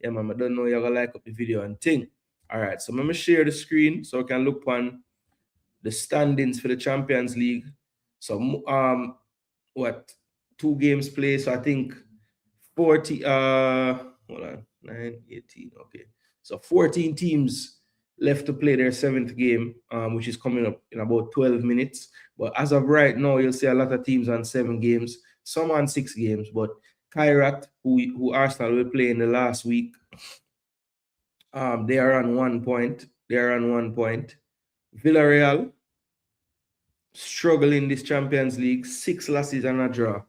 Yeah, man, I don't know you're gonna like up the video and thing. All right, so I'm gonna share the screen so I can look on the standings for the Champions League. So what 2 games played? So I think 40 hold on, 9, 18. Okay. So 14 teams left to play their 7th game, which is coming up in about 12 minutes. But as of right now, you'll see a lot of teams on 7 games, some on 6 games. But Kairat, who Arsenal will play in the last week, they are on 1 point. They are on 1 point. Villarreal struggling this Champions League, 6 losses and a draw.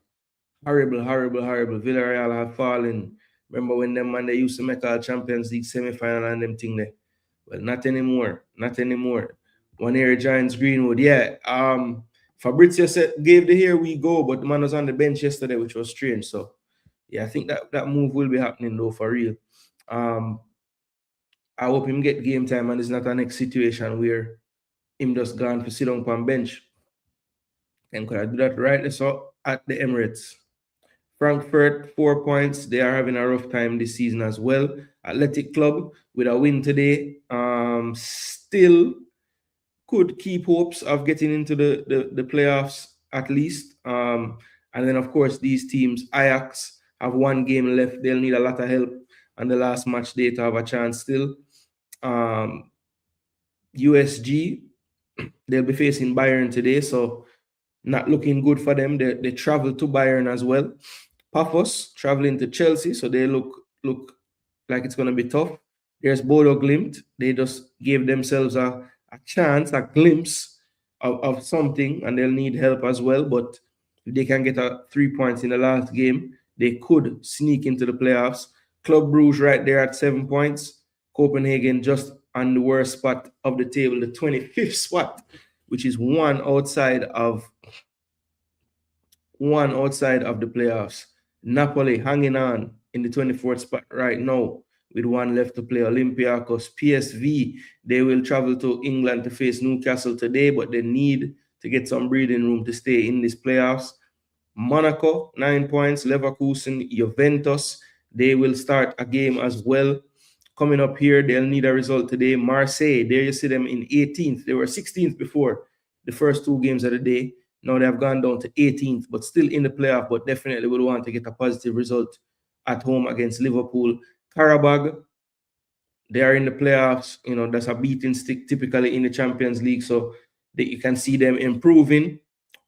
Horrible, horrible, horrible. Villarreal have fallen. Remember when them man they used to make our Champions League semi-final and them thing there? Well, not anymore. Not anymore. One year Giants Greenwood. Yeah. Fabrizio said gave the here we go, but the man was on the bench yesterday, which was strange. So yeah, I think that move will be happening though for real. I hope him get game time and it's not a next situation where him just gone to sit on one bench. And could I do that right so at the Emirates? Frankfurt, 4 points. They are having a rough time this season as well. Athletic Club with a win today. Still could keep hopes of getting into the playoffs at least. And then, of course, these teams, Ajax, have 1 game left. They'll need a lot of help on the last match day to have a chance still. USG, they'll be facing Bayern today, so not looking good for them. They travel to Bayern as well. Paphos traveling to Chelsea, so they look like it's going to be tough. There's Bodo Glimt. They just gave themselves a chance, a glimpse of something, and they'll need help as well. But if they can get 3 points in the last game, they could sneak into the playoffs. Club Brugge right there at 7 points. Copenhagen just on the worst spot of the table, the 25th spot, which is one outside of the playoffs. Napoli hanging on in the 24th spot right now with 1 left to play. Olympiacos, PSV, they will travel to England to face Newcastle today, but they need to get some breathing room to stay in this playoffs. Monaco, 9 points. Leverkusen, Juventus, they will start a game as well. Coming up here, they'll need a result today. Marseille, there you see them in 18th. They were 16th before the first 2 games of the day. Now they have gone down to 18th, but still in the playoff, but definitely will want to get a positive result at home against Liverpool. Karabag, they are in the playoffs. You know, that's a beating stick typically in the Champions League, so you can see them improving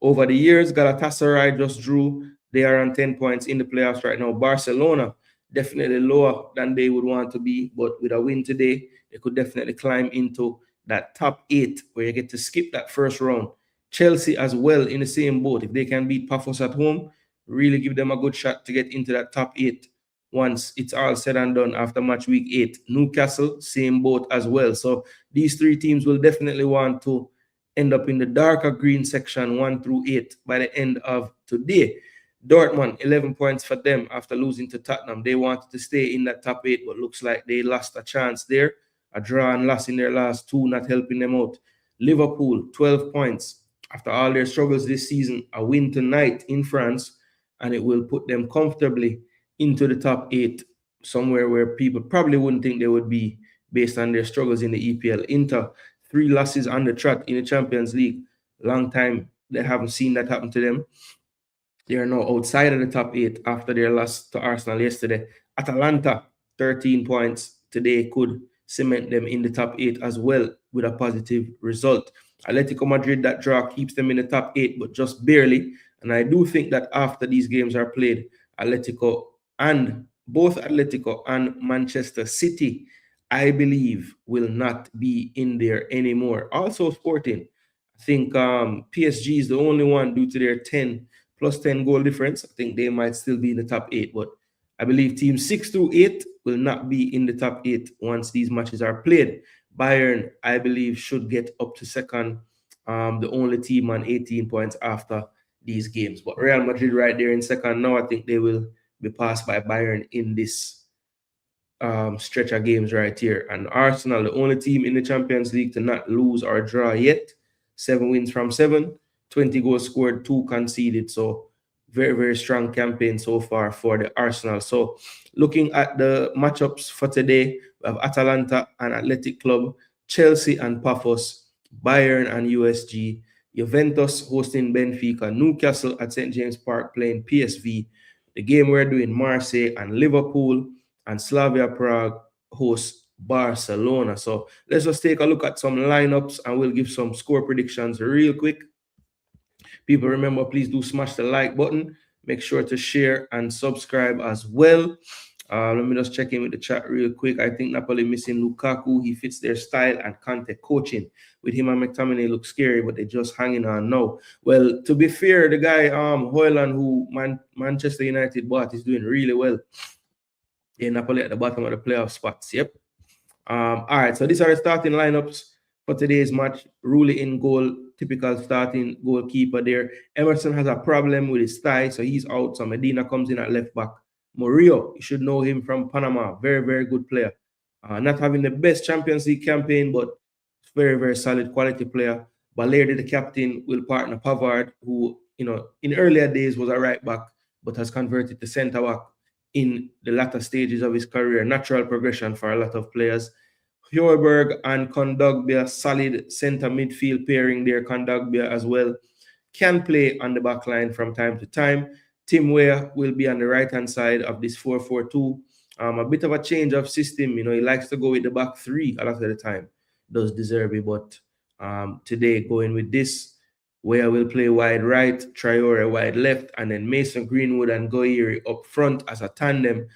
over the years. Galatasaray just drew. They are on 10 points in the playoffs right now. Barcelona, definitely lower than they would want to be, but with a win today, they could definitely climb into that top 8 where you get to skip that first round. Chelsea as well in the same boat. If they can beat Paphos at home, really give them a good shot to get into that top 8 once it's all said and done after match week 8. Newcastle, same boat as well. So these 3 teams will definitely want to end up in the darker green section 1 through 8 by the end of today. Dortmund, 11 points for them after losing to Tottenham. They wanted to stay in that top 8, but looks like they lost a chance there. A draw and loss in their last 2, not helping them out. Liverpool, 12 points. After all their struggles this season, a win tonight in France, and it will put them comfortably into the top 8, somewhere where people probably wouldn't think they would be based on their struggles in the EPL. Inter, 3 losses on the trot in the Champions League. Long time they haven't seen that happen to them. They are now outside of the top 8 after their loss to Arsenal yesterday. Atalanta, 13 points today, could cement them in the top 8 as well with a positive result. Atletico Madrid, that draw keeps them in the top 8, but just barely. And I do think that after these games are played, both Atletico and Manchester City, I believe, will not be in there anymore. Also Sporting, I think PSG is the only one due to their plus 10 goal difference. I think they might still be in the top 8, but I believe teams 6 through 8 will not be in the top 8 once these matches are played. Bayern, I believe, should get up to second, the only team on 18 points after these games. But Real Madrid right there in second now, I think they will be passed by Bayern in this stretch of games right here. And Arsenal, the only team in the Champions League to not lose or draw yet. 7 wins from 7, 20 goals scored, 2 conceded. So very, very strong campaign so far for the Arsenal. So looking at the matchups for today, we have Atalanta and Athletic Club, Chelsea and Paphos, Bayern and USG, Juventus hosting Benfica, Newcastle at St. James Park playing PSV. The game we're doing Marseille and Liverpool, and Slavia Prague hosts Barcelona. So let's just take a look at some lineups and we'll give some score predictions real quick. People, remember, please do smash the like button. Make sure to share and subscribe as well. Let me just check in with the chat real quick. I think Napoli missing Lukaku. He fits their style and Conte coaching. With him and McTominay look scary, but they're just hanging on now. Well, to be fair, the guy Højlund, who Manchester United bought, is doing really well. Yeah, Napoli at the bottom of the playoff spots. Yep. All right, so these are the starting lineups for today's match. Rulli in goal, typical starting goalkeeper there. Emerson has a problem with his thigh, so he's out. So Medina comes in at left back. Murillo, you should know him from Panama. Very, very good player. Not having the best Champions League campaign, but very, very solid quality player. Balerdi, the captain, will partner Pavard, who, in earlier days was a right back, but has converted to centre back in the latter stages of his career. Natural progression for a lot of players. Højbjerg and Kondogbia, solid center midfield pairing there. Kondogbia as well can play on the back line from time to time. Tim Weah will be on the right-hand side of this 4-4-2. A bit of a change of system. He likes to go with the back three a lot of the time. Does deserve it, but today going with this, Weah will play wide right, Traore wide left, and then Mason Greenwood and Goyeri up front as a tandem.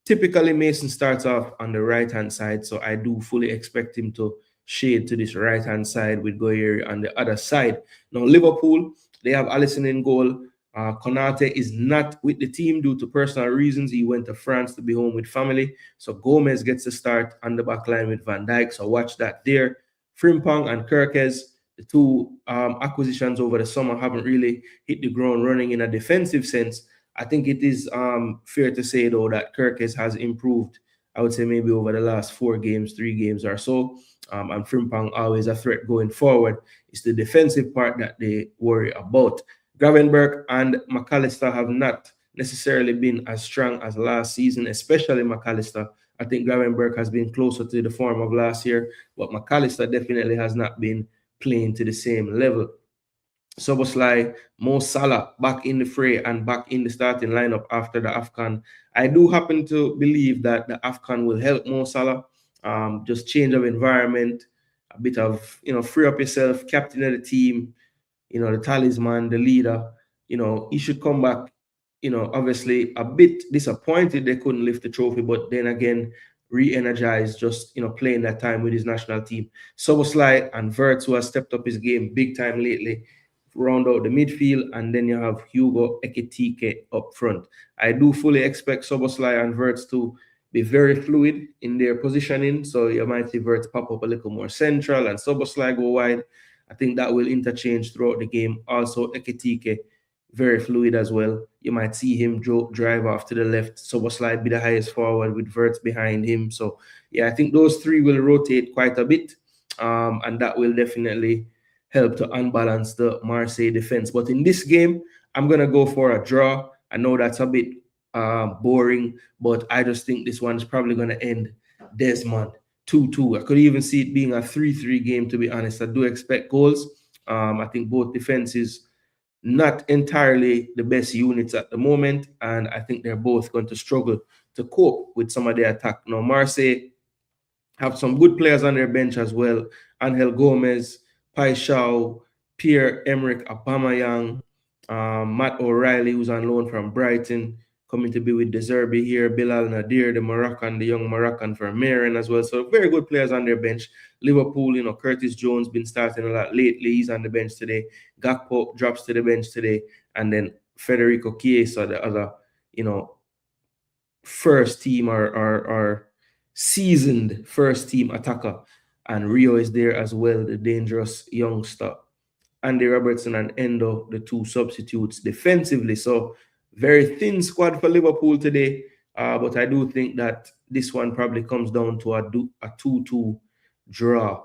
Typically, Mason starts off on the right-hand side, so I do fully expect him to shade to this right-hand side with Goyeri on the other side. Now, Liverpool, they have Alisson in goal. Konate is not with the team due to personal reasons. He went to France to be home with family. So Gomez gets the start on the back line with Van Dijk, so watch that there. Frimpong and Kirkes, the two acquisitions over the summer, haven't really hit the ground running in a defensive sense. I think it is fair to say, though, that Kirkes has improved, I would say maybe over the last 4 games, 3 games or so. And Frimpong always a threat going forward. It's the defensive part that they worry about. Gravenberch and McAllister have not necessarily been as strong as last season, especially McAllister. I think Gravenberch has been closer to the form of last year, but McAllister definitely has not been playing to the same level. Szoboszlai, Mo Salah back in the fray and back in the starting lineup after the AFCON. I do happen to believe that the AFCON will help Mo Salah. Just change of environment, a bit of, free up yourself, captain of the team, the talisman, the leader. He should come back, obviously a bit disappointed they couldn't lift the trophy, but then again, re-energized, just, playing that time with his national team. Szoboszlai and Wirtz, who has stepped up his game big time lately, round out the midfield, and then you have Hugo Ekitike up front. I do fully expect Szoboszlai and Wirtz to be very fluid in their positioning, so you might see Wirtz pop up a little more central and Szoboszlai go wide. I think that will interchange throughout the game. Also, Ekitike, very fluid as well. You might see him drive off to the left. Szoboszlai be the highest forward with Wirtz behind him. So, yeah, I think those three will rotate quite a bit, and that will definitely help to unbalance the Marseille defense. But in this game, I'm going to go for a draw. I know that's a bit boring, but I just think this one is probably going to end Desmond 2-2. I could even see it being a 3-3 game, to be honest. I do expect goals. I think both defenses not entirely the best units at the moment, and I think they're both going to struggle to cope with some of the attack. Now, Marseille have some good players on their bench as well. Angel Gomez, Paixão, Pierre-Emerick Aubameyang, Matt O'Reilly, who's on loan from Brighton, coming to be with De Zerbi here, Bilal Nadir, the young Moroccan from Meiren as well. So very good players on their bench. Liverpool, Curtis Jones been starting a lot lately. He's on the bench today. Gakpo drops to the bench today. And then Federico Chiesa, the other, first team or seasoned first team attacker. And Rio is there as well, the dangerous youngster. Andy Robertson and Endo, the two substitutes defensively. So very thin squad for Liverpool today. But I do think that this one probably comes down to a 2-2 draw.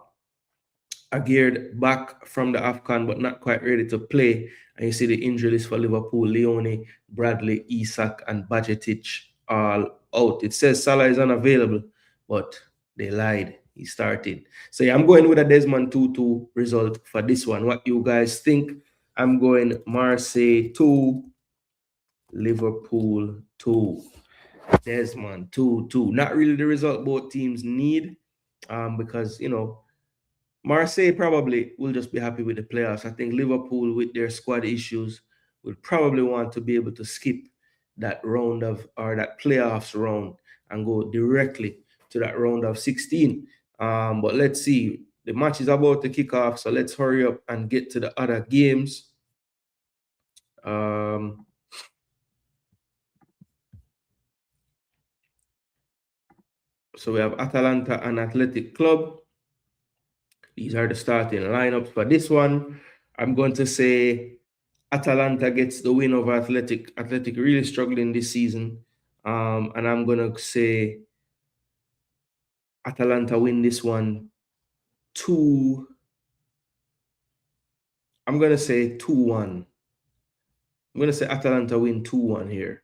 are geared back from the AFCON, but not quite ready to play. And you see the injury list for Liverpool: Leone, Bradley, Isak, and Bajetic all out. It says Salah is unavailable, but they lied. He started. So yeah, I'm going with a Desmond 2-2 result for this one. What you guys think? I'm going Marseille 2, Liverpool 2. Desmond 2-2. Not really the result both teams need, because Marseille probably will just be happy with the playoffs. I think Liverpool, with their squad issues, would probably want to be able to skip that round of, or that playoffs round, and go directly to that round of 16. But let's see. The match is about to kick off, so let's hurry up and get to the other games. So we have Atalanta and Athletic Club. These are the starting lineups for this one. I'm going to say Atalanta gets the win over Athletic. Athletic really struggling this season. And I'm going to say Atalanta win this one 2. I'm going to say 2-1. I'm going to say Atalanta win 2-1 here.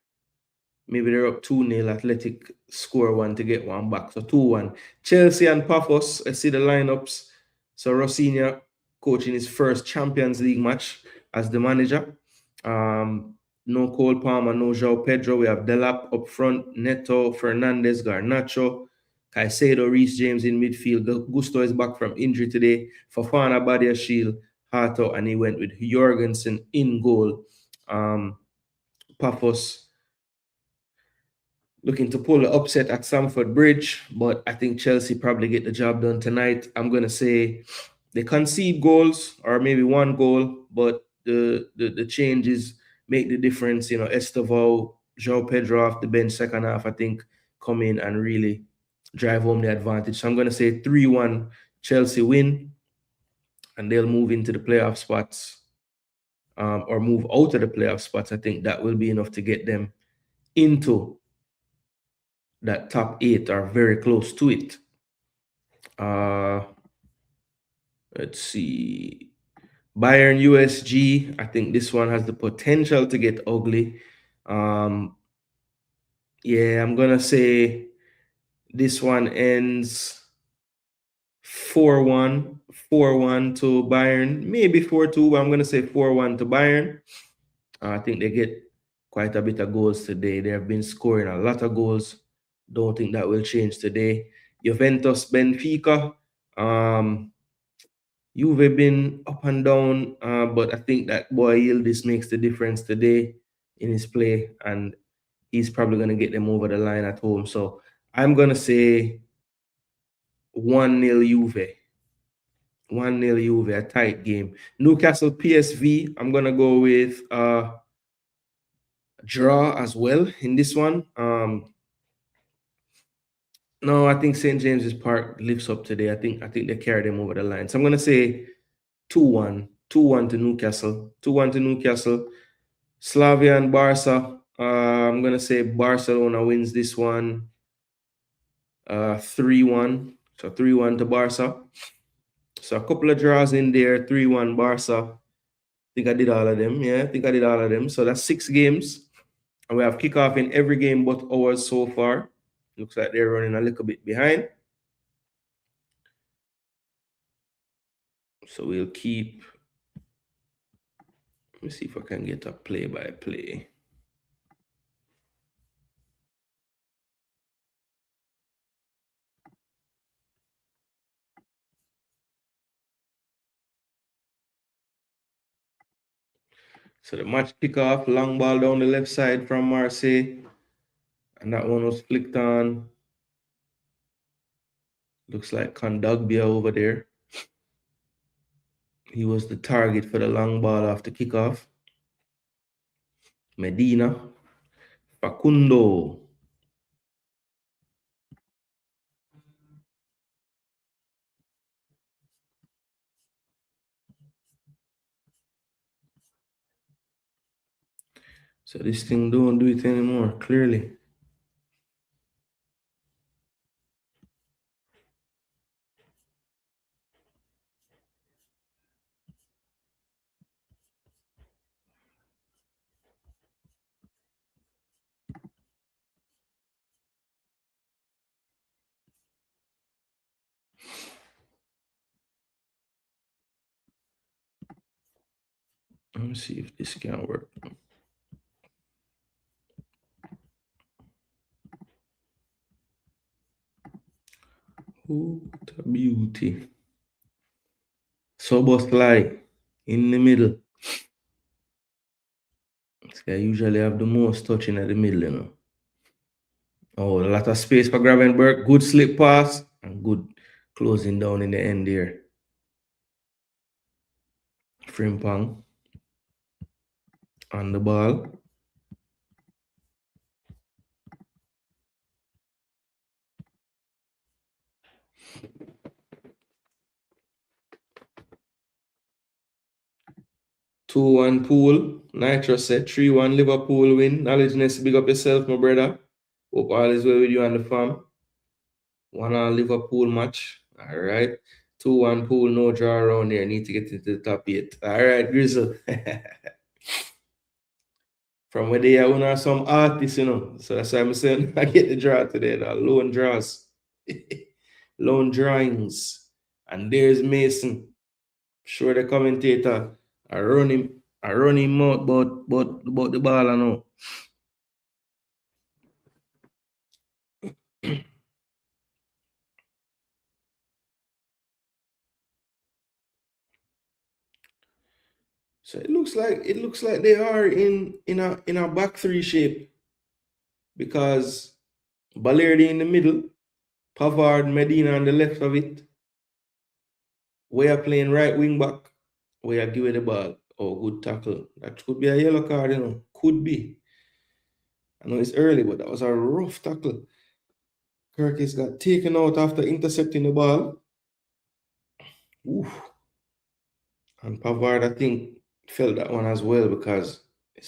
Maybe they're up 2-0. Athletic score one to get one back. So 2-1. Chelsea and Paphos. I see the lineups. So Rossignol coaching his first Champions League match as the manager. No Cole Palmer, no João Pedro. We have Delap up front, Neto, Fernandez, Garnacho, Caicedo, Reece James in midfield. Gusto is back from injury today. Fofana, Badiashile, Hato, and he went with Jorgensen in goal. Paphos looking to pull the upset at Stamford Bridge, but I think Chelsea probably get the job done tonight. I'm going to say they concede goals, or maybe one goal, but the changes make the difference. Estevao, João Pedro off the bench second half, I think, come in and really drive home the advantage. So I'm going to say 3-1 Chelsea win, and they'll move into the playoff spots, or move out of the playoff spots. I think that will be enough to get them into that top 8, are very close to it. Let's see. Bayern USG. I think this one has the potential to get ugly. Yeah, I'm gonna say this one ends 4-1. 4-1 to Bayern. Maybe 4-2, but I'm gonna say 4-1 to Bayern. I think they get quite a bit of goals today. They have been scoring a lot of goals. Don't think that will change today. Juventus, Benfica. Juve been up and down, but I think that boy Yildiz makes the difference today in his play, and he's probably going to get them over the line at home. So I'm going to say 1-0 Juve. 1-0 Juve, a tight game. Newcastle PSV, I'm going to go with draw as well in this one. No, I think St. James's Park lifts up today. I think they carry them over the line. So I'm gonna say 2-1. 2-1 to Newcastle. 2-1 to Newcastle. Slavia and Barca. I'm gonna say Barcelona wins this one 3-1. So 3-1 to Barca. So a couple of draws in there. 3-1 Barca. I think I did all of them. Yeah, I think I did all of them. So that's 6 games. And we have kickoff in every game but ours so far. Looks like they're running a little bit behind. So we'll keep. Let me see if I can get a play-by-play. So the match kickoff, long ball down the left side from Marseille. And that one was flicked on. Looks like Kondogbia over there. He was the target for the long ball after kickoff. Medina. Facundo. So this thing don't do it anymore, clearly. Let me see if this can work. What a beauty. Soboslai in the middle. This guy usually have the most touching at the middle, you know. Oh, a lot of space for Gravenberg. Good slip pass and good closing down in the end there. Frimpong on the ball. Two one pool. Nitro set 3-1 Liverpool win. Knowledgeness, big up yourself, my brother. Hope all is well with you and the fam. 1-1 Liverpool match. All right. 2-1 pool, no draw around there. Need to get into the top 8. All right, Grizzle. From where they are some artists, you know. So that's why I'm saying I get the draw today. The lone draws. Lone drawings. And there's Mason. Sure the commentator I run him out about the ball and all. So it looks like they are in a back three shape because Balerdi in the middle, Pavard, Medina on the left of it. We are playing right wing back. We are giving the ball. Oh, good tackle. That could be a yellow card, you know. Could be. I know it's early, but that was a rough tackle. Kirkis got taken out after intercepting the ball. Oof. And Pavard, I think, felt that one as well because I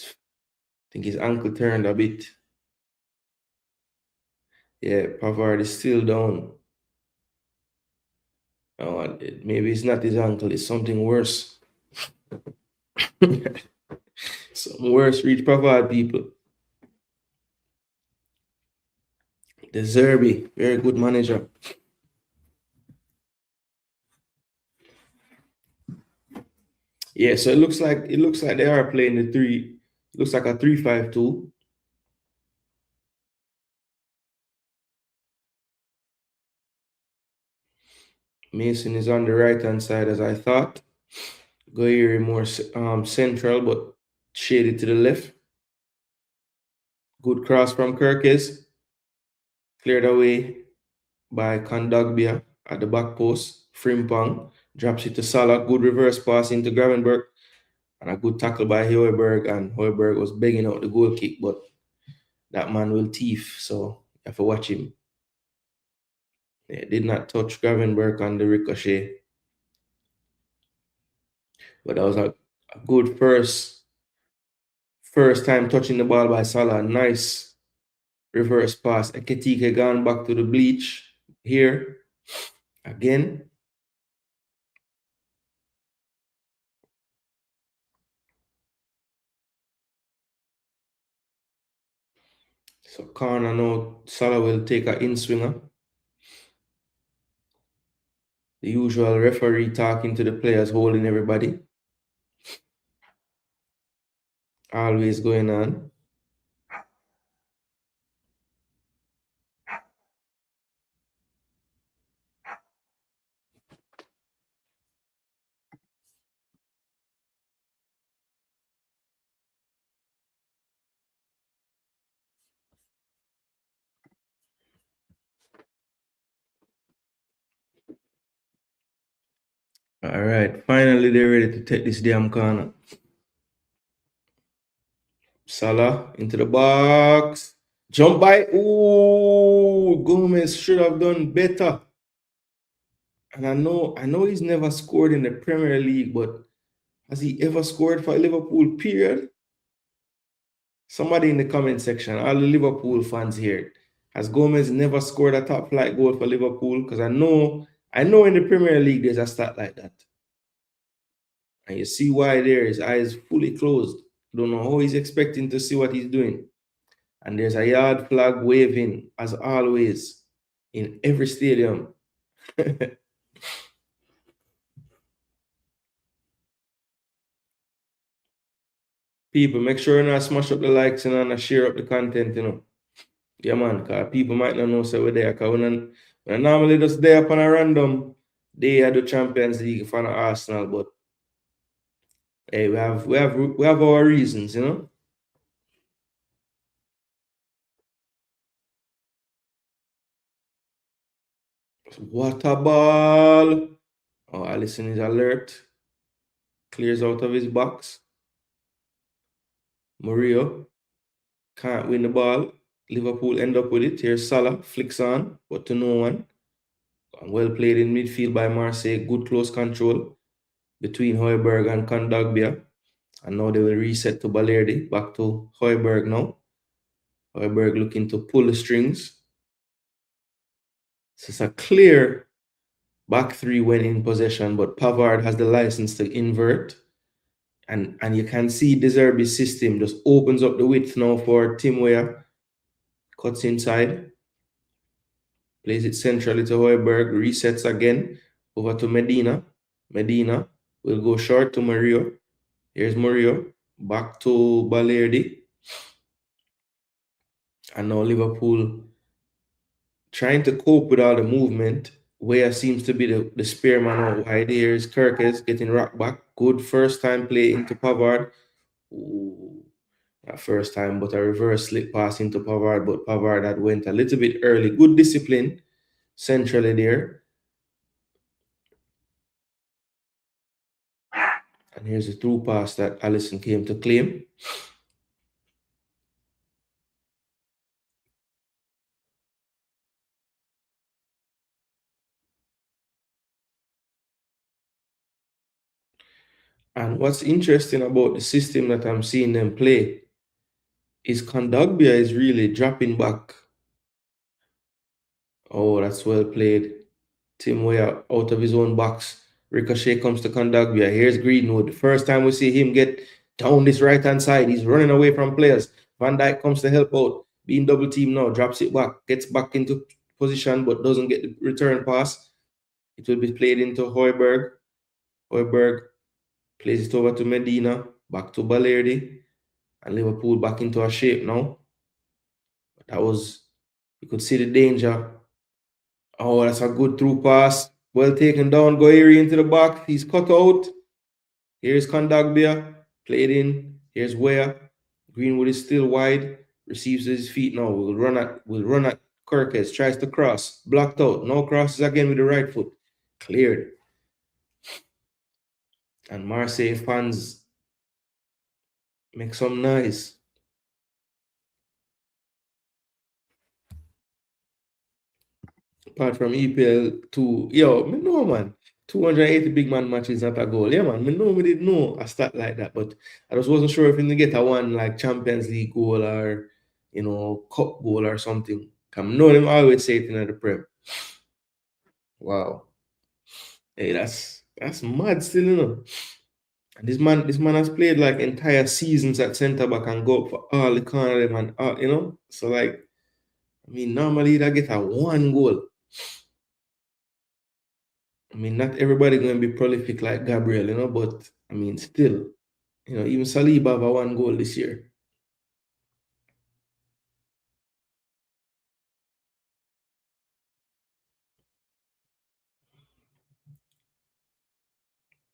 think his ankle turned a bit. Yeah, Pavard is still down. Oh, maybe it's not his ankle, it's something worse. Something worse reach Pavard, people. De Zerbi, very good manager. Yeah, so it looks like they are playing the three. Looks like a 3-5-2. Mason is on the right hand side as I thought. Guerrero more central, but shaded to the left. Good cross from Kirkes. Cleared away by Kondogbia at the back post. Frimpong drops it to Salah. Good reverse pass into Gravenberg. And a good tackle by Højbjerg. And Højbjerg was begging out the goal kick, but that man will thief. So you have to watch him. Yeah, did not touch Gravenberg on the ricochet. But that was a good first time touching the ball by Salah. Nice reverse pass. Ekitike gone back to the bleach here again. So corner now, Salah will take an in-swinger. The usual referee talking to the players, holding everybody. Always going on. All right, finally they're ready to take this damn corner. Salah into the box. Jump by. Ooh, Gomez should have done better. And I know he's never scored in the Premier League, but has he ever scored for Liverpool, period? Somebody in the comment section, all the Liverpool fans here, has Gomez never scored a top flight goal for Liverpool? Because I know in the Premier League there's a stat like that. And you see why there, his eyes fully closed. Don't know how he's expecting to see what he's doing. And there's a yard flag waving, as always, in every stadium. People, make sure you not smash up the likes and share up the content, you know. Yeah, man, because people might not know so we're there. Because when I normally just there upon a random day at the Champions League for Arsenal, but hey, we have our reasons, you know. What a ball! Oh, Allison is alert. Clears out of his box. Murillo can't win the ball. Liverpool end up with it. Here's Salah, flicks on, but to no one. Well played in midfield by Marseille. Good close control between Højbjerg and Kondogbia. And now they will reset to Balerdi. Back to Højbjerg now. Højbjerg looking to pull the strings. So it's a clear back three when in possession, but Pavard has the license to invert. And you can see De Zerbi's system just opens up the width now for Tim Weah. Cuts inside. Plays it centrally to Højbjerg. Resets again. Over to Medina. Medina will go short to Murillo. Here's Murillo. Back to Balerdi. And now Liverpool trying to cope with all the movement. Weah seems to be the spearman out wide. Here's Kirkes getting rocked back. Good first time play into Pavard. Ooh, not first time, but a reverse slip pass into Pavard. But Pavard had went a little bit early. Good discipline centrally there. And here's a through pass that Allison came to claim. And what's interesting about the system that I'm seeing them play is Kondogbia is really dropping back. Oh, that's well played. Tim Weah out of his own box. Ricochet comes to Kondogbia. Here's Greenwood. The first time we see him get down this right-hand side, he's running away from players. Van Dijk comes to help out. Being double teamed now, drops it back, gets back into position, but doesn't get the return pass. It will be played into Højbjerg. Højbjerg plays it over to Medina, back to Balerdi, and Liverpool back into a shape now. That was, you could see the danger. Oh, that's a good through pass. Well taken down. Goiri into the back. He's cut out. Here's Kondogbia. Played in. Here's Weah. Greenwood is still wide. Receives his feet now. We'll run at Kirkes. Tries to cross. Blocked out. No crosses again with the right foot. Cleared. And Marseille fans make some noise. Apart from EPL 2, yo, me know, man. 280 big man matches not a goal. Yeah, man. Me know we didn't know a stat like that, but I just wasn't sure if we get a one like Champions League goal or cup goal or something. Come know them always say it in the Prem. Wow. Hey, that's mad still, you know. And this man has played like entire seasons at centre back and go up for all the corner them and So like, I mean, normally they get a one goal. I mean, not everybody going to be prolific like Gabriel, but I mean, still, even Saliba have a one goal this year.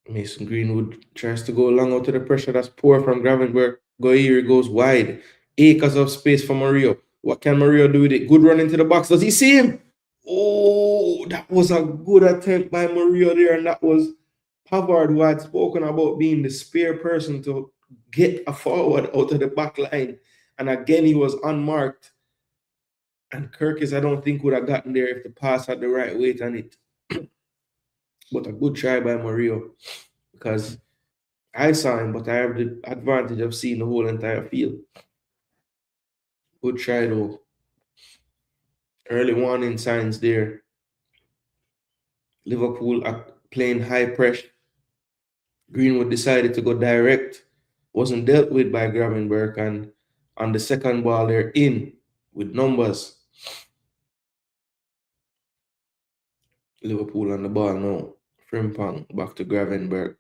Mason Greenwood tries to go long out to the pressure. That's poor from Gravenberg. Goiri goes wide. Acres of space for Murillo. What can Murillo do with it? Good run into the box. Does he see him? Oh, that was a good attempt by Murillo there, and that was Pavard, who had spoken about being the spare person to get a forward out of the back line. And again, he was unmarked. And Kirkes, I don't think, would have gotten there if the pass had the right weight on it. But a good try by Murillo, because I saw him, but I have the advantage of seeing the whole entire field. Good try, though. Early warning signs there. Liverpool are playing high pressure. Greenwood decided to go direct. Wasn't dealt with by Gravenberg, and on the second ball, they're in with numbers. Liverpool on the ball now. Frimpong back to Gravenberg.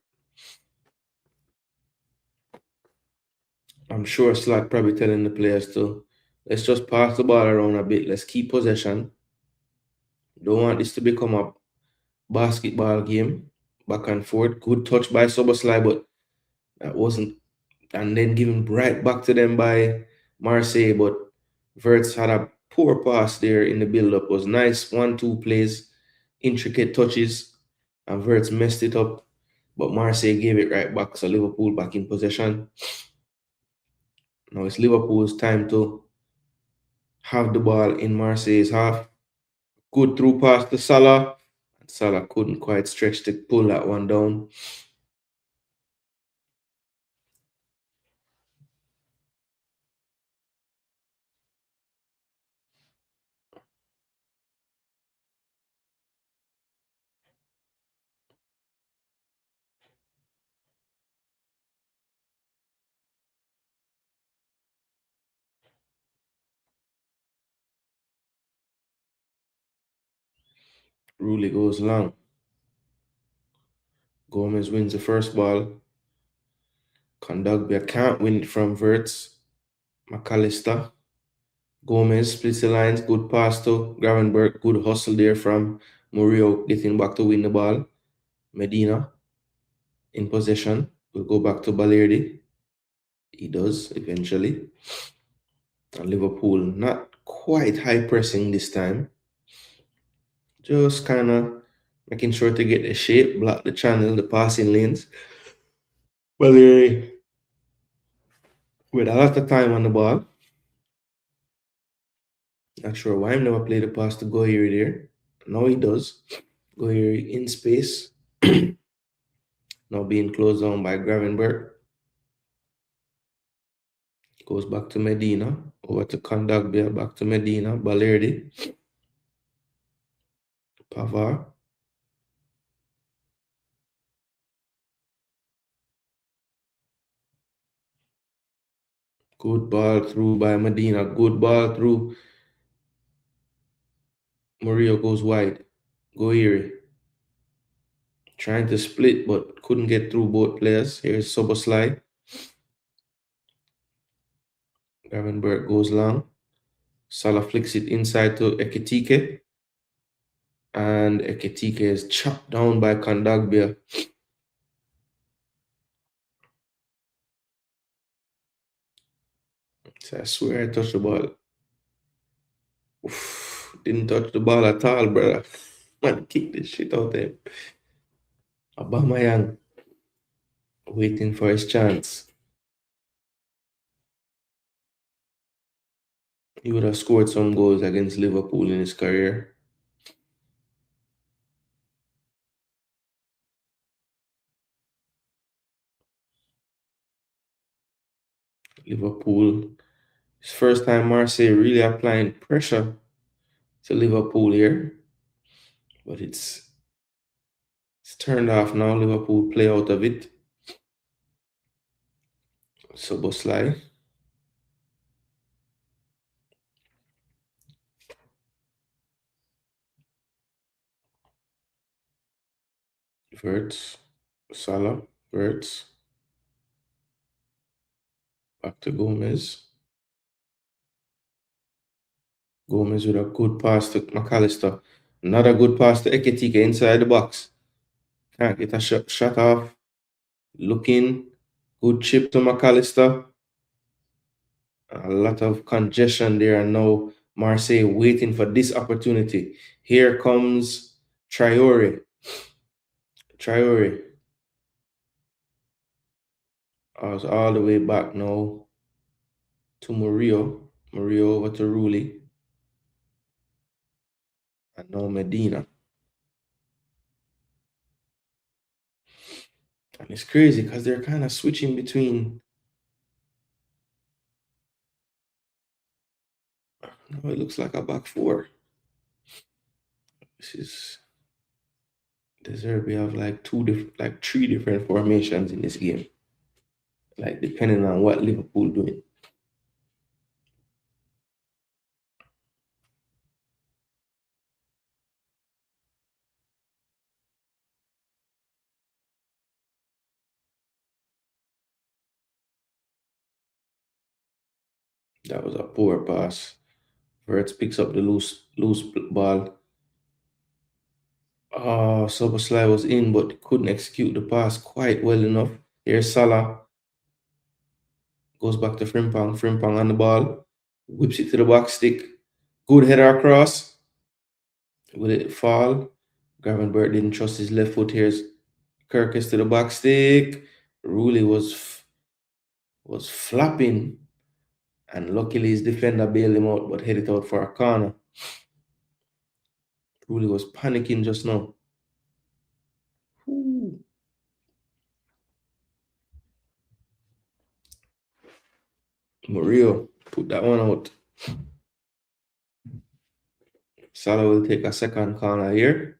I'm sure Slack probably telling the players to let's just pass the ball around a bit. Let's keep possession. Don't want this to become a basketball game, back and forth. Good touch by Soboslai, but that wasn't. And then given right back to them by Marseille, but Verts had a poor pass there in the build-up. Was nice 1-2 plays, intricate touches, and Verts messed it up. But Marseille gave it right back, so Liverpool back in possession. Now it's Liverpool's time to have the ball in Marseille's half. Good through pass to Salah. Salah couldn't quite stretch to pull that one down. Rulli goes long. Gomez wins the first ball. Kondogbia can't win it from Verts. McAllister. Gomez splits the lines. Good pass to Gravenberg. Good hustle there from Murillo getting back to win the ball. Medina in possession. Will go back to Balerdi. He does eventually. And Liverpool not quite high pressing this time. Just kind of making sure to get the shape, block the channel, the passing lanes. Balerdi with a lot of time on the ball. Not sure why he never played the pass to Goyeri there. Now he does. Goyeri in space. Now being closed down by Gravenberg. Goes back to Medina. Over to Kondogbia. Back to Medina. Balerdi. Pavard. Good ball through by Medina. Good ball through. Murillo goes wide. Goyeri. Trying to split, but couldn't get through both players. Here's Soboslai. Gravenberg goes long. Salah flicks it inside to Ekitike. And Ekitike is chopped down by Kondogbia. So I swear I touched the ball. Oof, didn't touch the ball at all, brother. Man, kick the shit out of him. Aubameyang waiting for his chance. He would have scored some goals against Liverpool in his career. Liverpool, his first time Marseille really applying pressure to Liverpool here. But it's turned off now. Liverpool play out of it. Soboslai. Verts. Salah. Verts. Back to Gomez. Gomez with a good pass to McAllister. Another good pass to Ekitike inside the box. Can't get a shot off. Looking. Good chip to McAllister. A lot of congestion there, and now Marseille waiting for this opportunity. Here comes Traore. Traore. I was all the way back now to Murillo. Murillo over to Rulli. And now Medina. And it's crazy because they're kind of switching between. Now it looks like a back four. This is deserve. We have like three different formations in this game. Like depending on what Liverpool doing. That was a poor pass. Verts picks up the loose ball. Soboslai was in, but couldn't execute the pass quite well enough. Here's Salah. Goes back to Frimpong. Frimpong on the ball. Whips it to the back stick. Good header across. Will it fall? Gravenberg didn't trust his left foot. Here's Kirkes to the back stick. Rulli was flapping. And luckily his defender bailed him out, but headed out for a corner. Rulli was panicking just now. Ooh. Murillo put that one out. Salah will take a second corner here.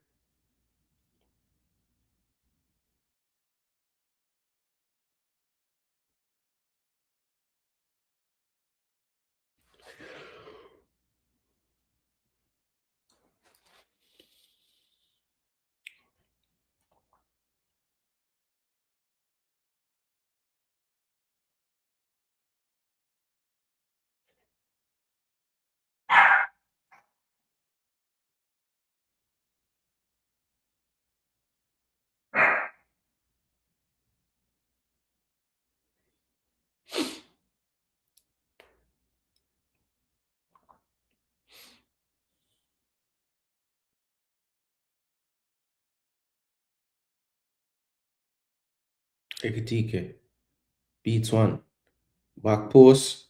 Ekitike beats one. Back post.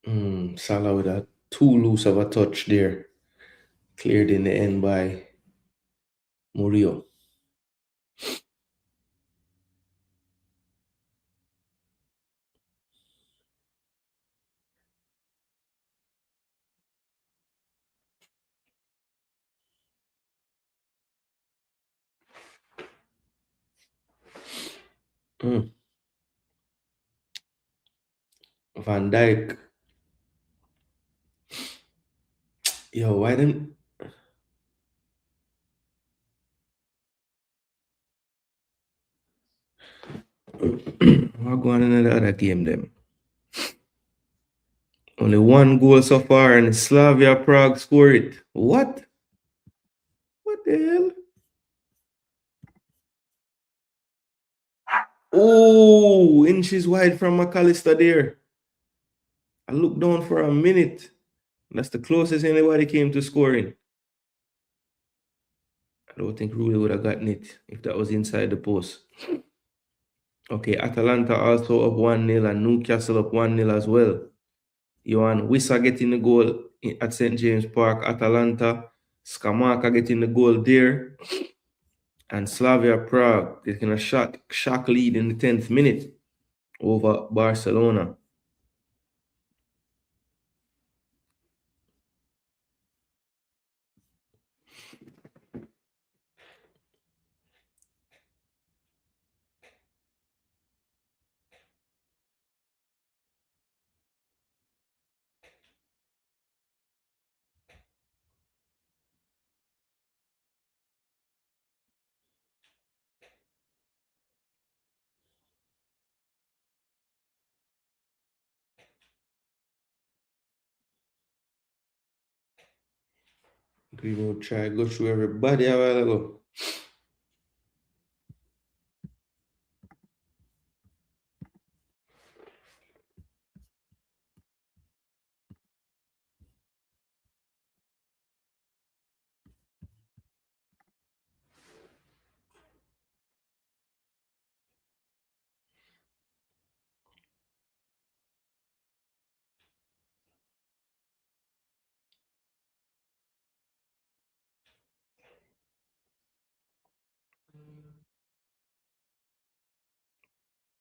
Salah with a too loose of a touch there. Cleared in the end by Murillo. Van Dijk. Yo, why didn't what going on in the other game them? Only one goal so far and Slavia Prague score it. What? What the hell? Oh, inches wide from McAllister there. I looked down for a minute. That's the closest anybody came to scoring. I don't think Rulli would have gotten it if that was inside the post. Okay, Atalanta also up 1-0 and Newcastle up 1-0 as well. Johan Wissa getting the goal at St. James Park, Atalanta. Skamaka getting the goal there. And Slavia Prague taking a shock lead in the 10th minute over Barcelona. Greenwood try go through everybody a while ago.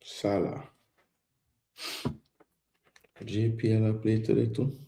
Salah. JPL a play today too.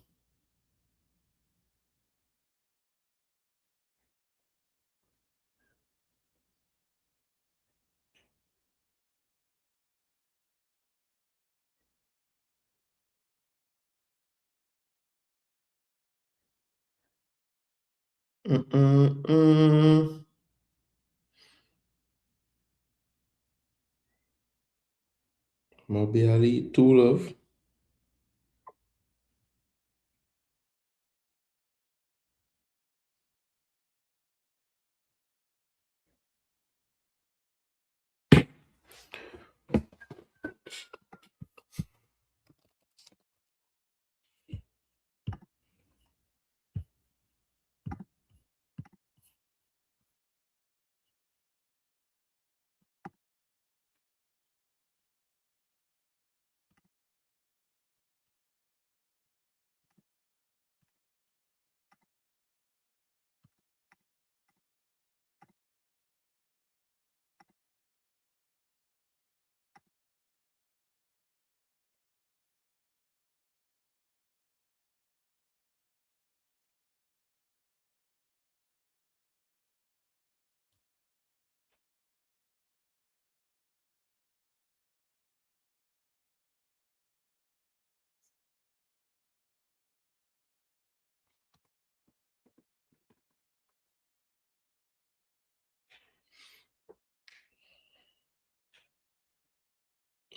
Moby Ali, two love.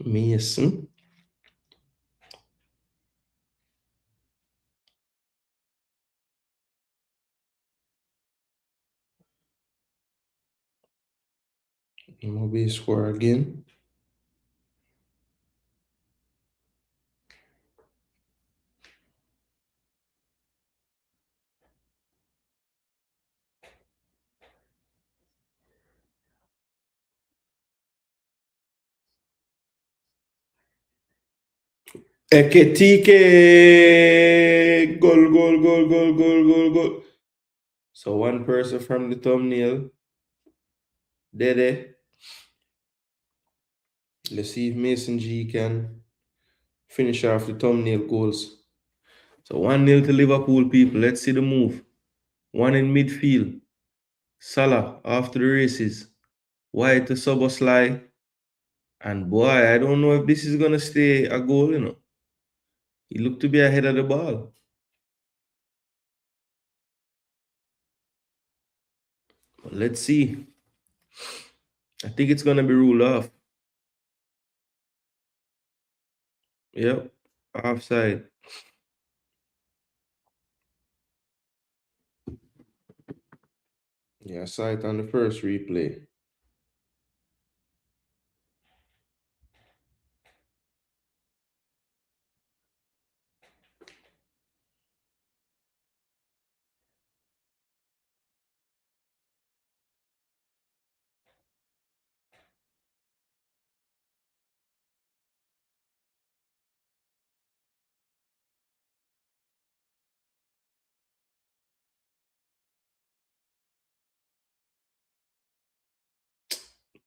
Mason. MLB score again. Eketike. Goal, goal, goal, goal, goal, goal, goal. So one person from the thumbnail. Dede. Let's see if Mason G can finish off the thumbnail goals. So 1-0 to Liverpool, people. Let's see the move. One in midfield. Salah after the races. White to Soboslai. And boy, I don't know if this is going to stay a goal, you know. He looked to be ahead of the ball. But let's see. I think it's going to be ruled off. Yep. Offside. Yeah, I saw it on the first replay.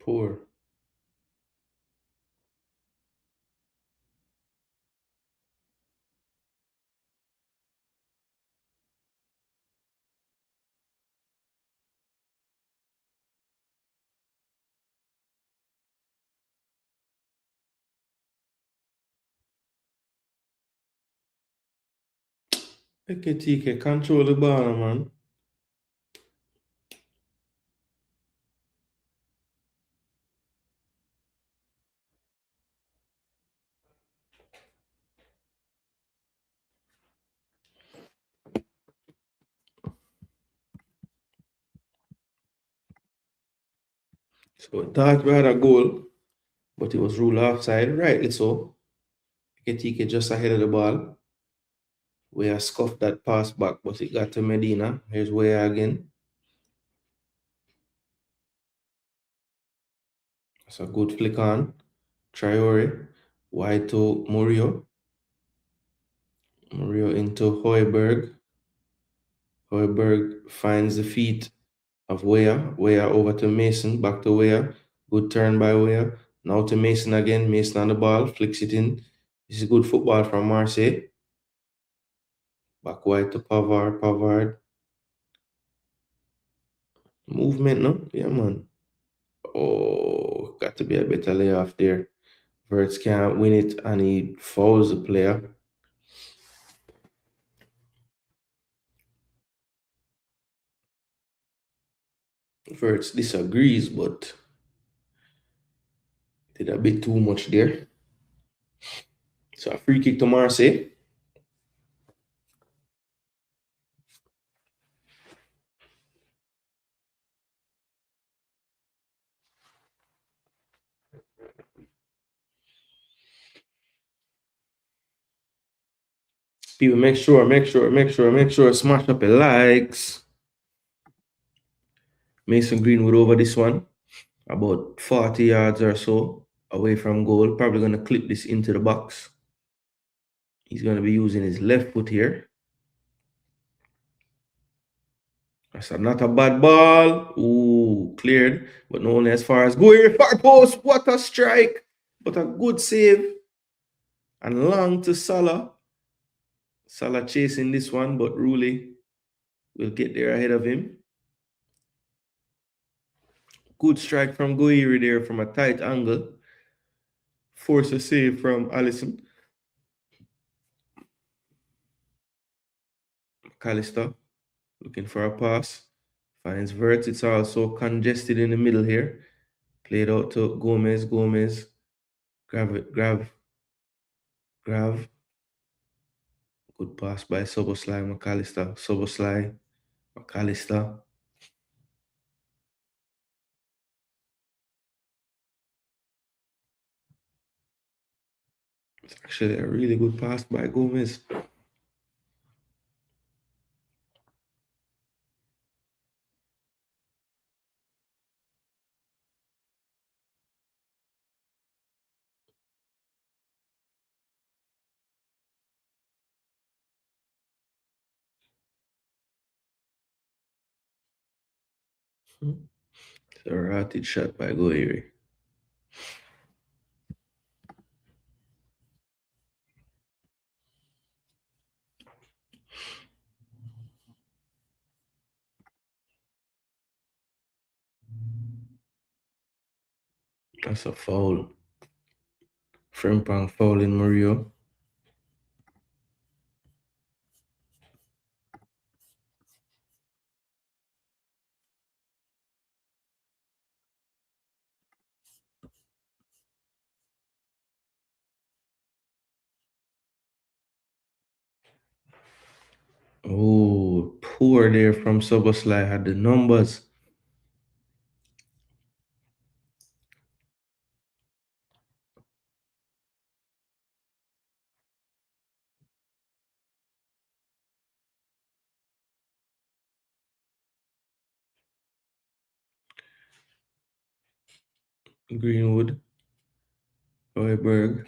Poor. Okay, TK, control the ball, man. So thought we had a goal, but it was ruled offside, rightly so. TK just ahead of the ball. Where scuffed that pass back, but it got to Medina. Here's Where again. That's a good flick on. Traore. Wide to Murillo. Murillo into Hoiberg. Hoiberg finds the feet of Weah. Weah over to Mason. Back to Weah. Good turn by Weah. Now to Mason again. Mason on the ball. Flicks it in. This is good football from Marseille. Back wide to Pavard. Pavard. Movement, no? Yeah, man. Oh, got to be a better layoff there. Verts can't win it and he fouls the player. Verts disagrees, but did a bit too much there. So a free kick to Marseille. People make sure, smash up the likes. Mason Greenwood over this one, about 40 yards or so away from goal. Probably going to clip this into the box. He's going to be using his left foot here. That's not a bad ball. Ooh, cleared, but not only as far as going far post. What a strike, but a good save. And long to Salah. Salah chasing this one, but Rulli will get there ahead of him. Good strike from Guiri there from a tight angle. Force a save from Alisson. McAllister looking for a pass. Finds Vert. It's also congested in the middle here. Played out to Gomez. Gomez Grav. Good pass by Soboslai McAllister. Soboslai McAllister. It's actually a really good pass by Gomez. It's a rotted shot by Goiri. That's a foul. Frimpong fouling Murillo. Oh, poor there from Soboslai. Had the numbers. Greenwood. Hoiberg.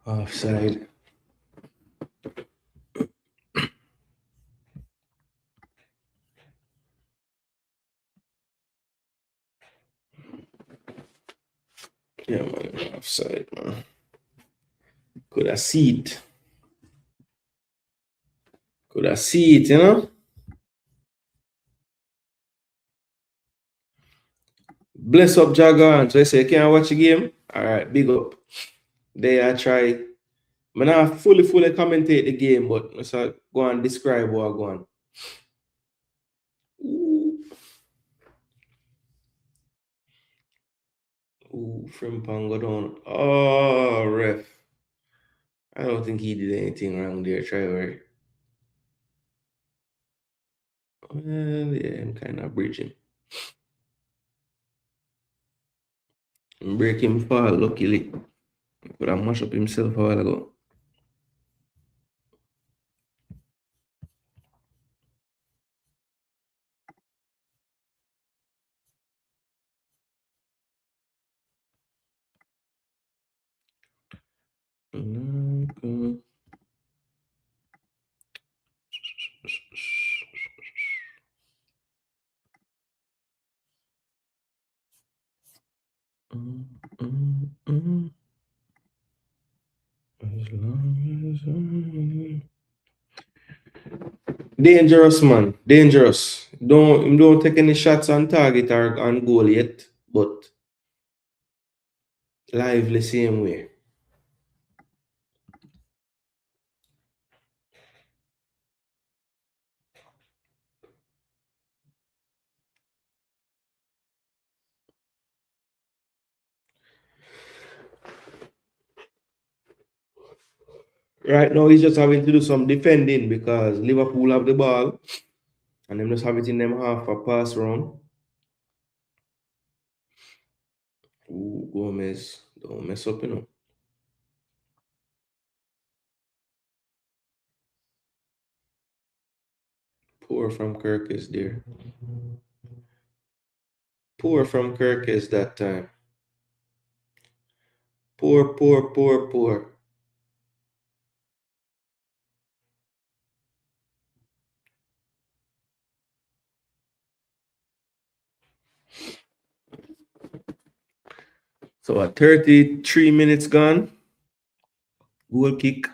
Offside. Yeah, man. Offside, man. Could have see it. Could have see it, you know? Bless up Jagan. So I say, can I watch the game? All right, big up. There I try. I not fully commentate the game, but I say, go and describe what I go on. Ooh, Frimpong go down. Oh, ref. I don't think he did anything wrong there, Trevor. Well, yeah, I'm kind of bridging. I'm breaking fall, luckily. But I mash up himself a while ago. Dangerous, man. Dangerous. Don't take any shots on target or on goal yet, but lively same way. Right now, he's just having to do some defending because Liverpool have the ball and them just have it in them half a pass round. Ooh, Gomez, don't mess up, you know. Poor from Kirk is there. Poor from Kirk is that time. Poor, poor, poor, poor. So at 33 minutes gone, goal kick.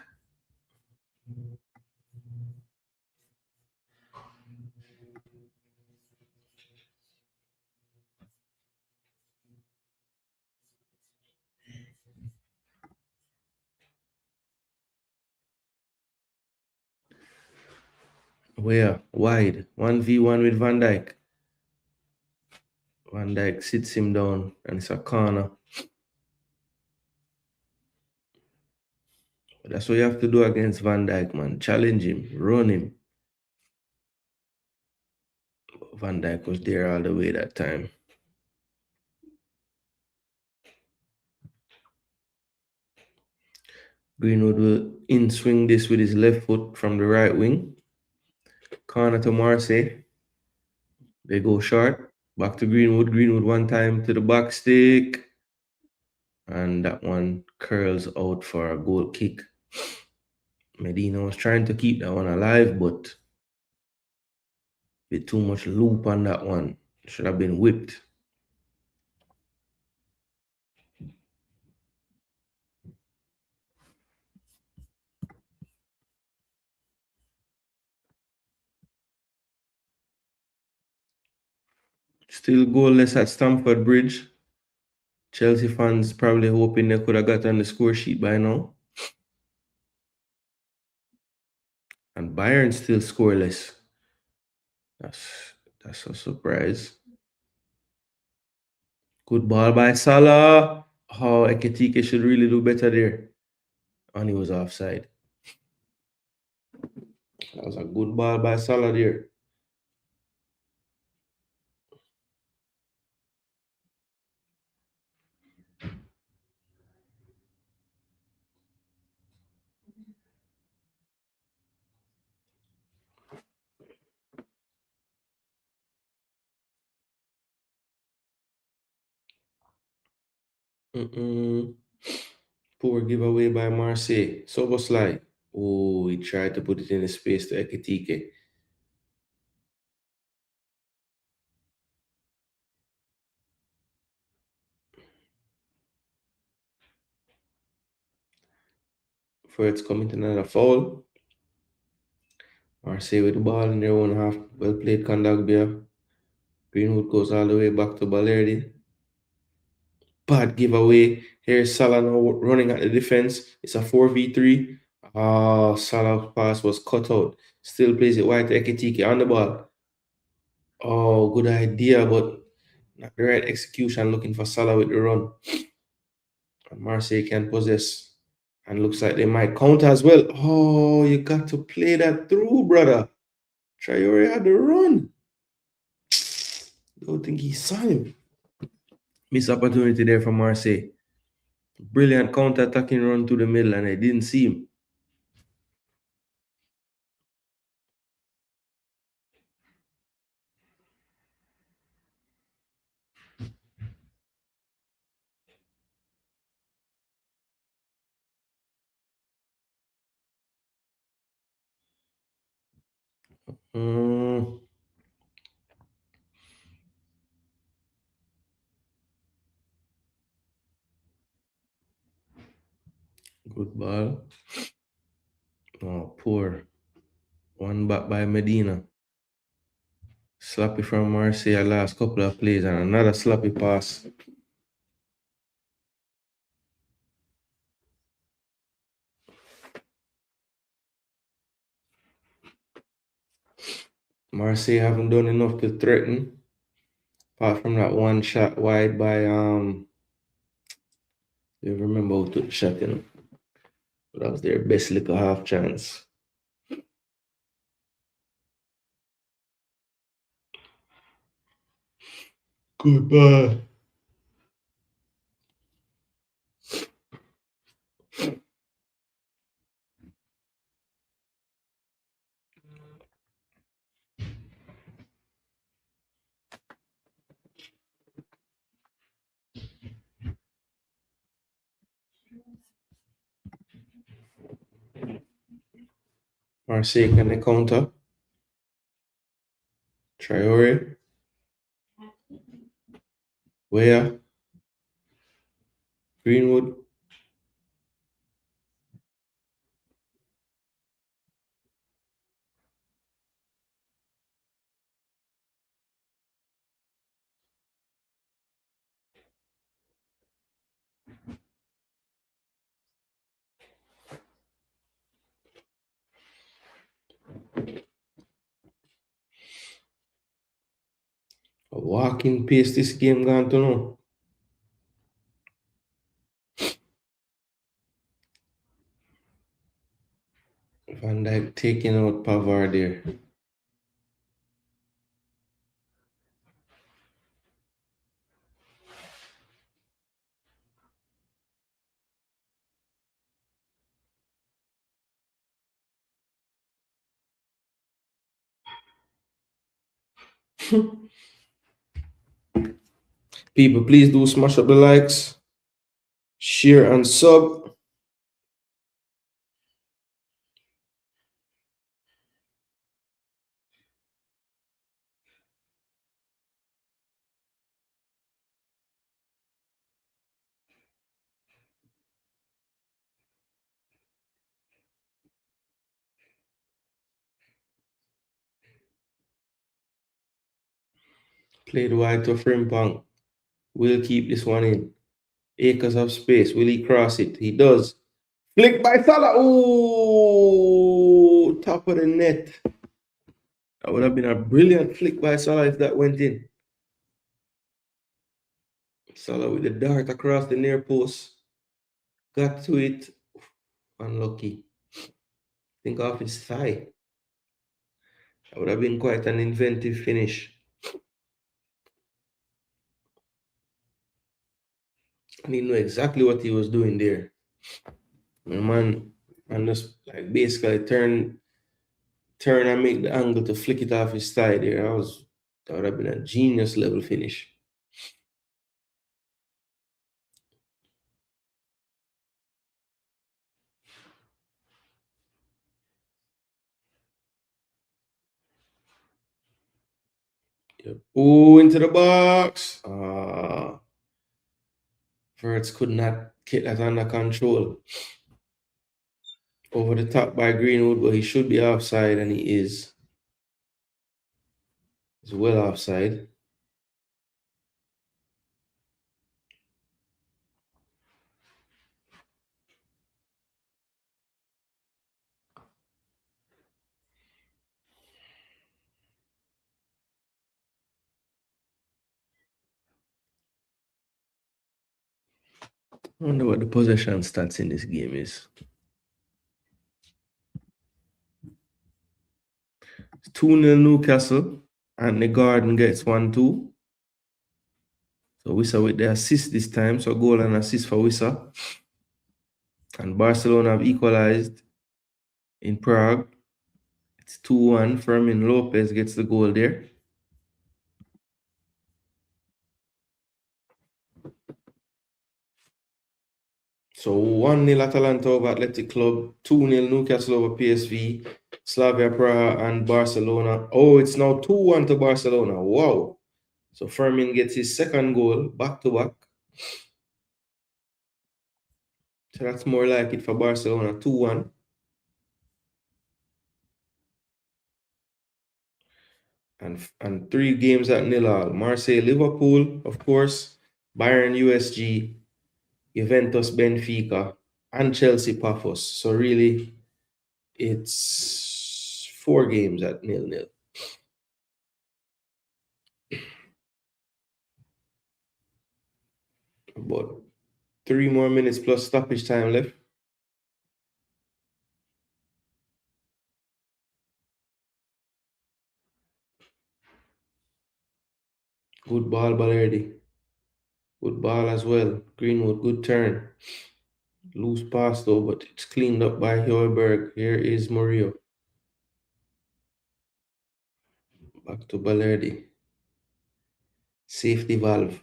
Where? Wide. 1v1 with Van Dijk. Van Dijk sits him down and it's a corner. That's what you have to do against Van Dijk, man. Challenge him, run him. Van Dijk was there all the way that time. Greenwood will in swing this with his left foot from the right wing. Corner to Marseille. They go short. Back to Greenwood. Greenwood one time to the back stick. And that one curls out for a goal kick. Medina was trying to keep that one alive, but with too much loop on that one. Should have been whipped. Still goalless at Stamford Bridge. Chelsea fans probably hoping they could have got on the score sheet by now. And Bayern still scoreless. That's a surprise. Good ball by Salah. Oh, Ekitike should really do better there. And he was offside. That was a good ball by Salah there. Poor giveaway by Marseille. Soboslai. Oh, he tried to put it in the space to Ekitike. For it's coming to another foul. Marseille with the ball in their own half. Well played, Kondogbia. Greenwood goes all the way back to Balerdi. Bad giveaway. Here's Salah now running at the defense. It's a 4v3. Oh, Salah's pass was cut out. Still plays it wide to Ekitike on the ball. Oh, good idea, but not the right execution. Looking for Salah with the run. And Marseille can possess. And looks like they might counter as well. Oh, you got to play that through, brother. Traore had the run. Don't think he saw him. Missed opportunity there for Marseille. Brilliant counter-attacking run to the middle, and I didn't see him. Good ball. Oh, poor. One back by Medina. Sloppy from Marseille last couple of plays, and another sloppy pass. Marseille haven't done enough to threaten. Apart from that one shot wide by you remember who took the shot, you know. That was their best little half chance. Goodbye. Marseille can they counter? Traore. Where? Greenwood. A walking pace this game gone to know. Van Dijk taking out Pavard there. People, please do smash up the likes, share and sub. Played wide to Frimpong. We'll keep this one in. Acres of space. Will he cross it? He does. Flick by Salah. Ooh, top of the net. That would have been a brilliant flick by Salah if that went in. Salah with the dart across the near post. Got to it. Unlucky. Think off his thigh. That would have been quite an inventive finish. And he knew exactly what he was doing there. The man just like basically turn and make the angle to flick it off his thigh there. That would have been a genius level finish. Yep. Oh, into the box. Verts could not get that under control. Over the top by Greenwood, but he should be offside, and he is. He's well offside. I wonder what the possession stats in this game is. 2-0 Newcastle, and the Garden gets 1-2. So Wissa with the assist this time, so goal and assist for Wissa. And Barcelona have equalized in Prague. It's 2-1. Fermin Lopez gets the goal there. So 1-0 Atalanta over Athletic Club, 2-0 Newcastle over PSV, Slavia Praha and Barcelona. Oh, it's now 2-1 to Barcelona. Wow. So Fermin gets his second goal back to back. So that's more like it for Barcelona, 2-1. And 3 games at nil all. Marseille, Liverpool, of course, Bayern, USG, Juventus, Benfica, and Chelsea, Paphos. So really, it's 4 games at 0-0. About 3 more minutes plus stoppage time left. Good ball, Balerdi. Good ball as well. Greenwood, good turn. Loose pass though, but it's cleaned up by Højbjerg. Here is Murillo. Back to Balerdi. Safety valve.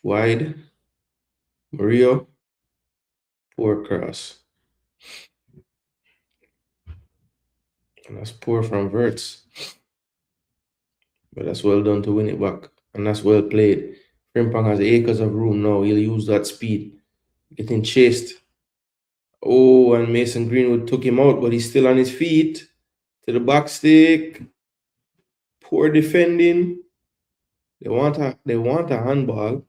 Wide. Murillo. Poor cross. And that's poor from Verts. But that's well done to win it back. And that's well played. Frimpong has acres of room now. He'll use that speed. Getting chased. Oh, and Mason Greenwood took him out, but he's still on his feet. To the back stick. Poor defending. They want a handball.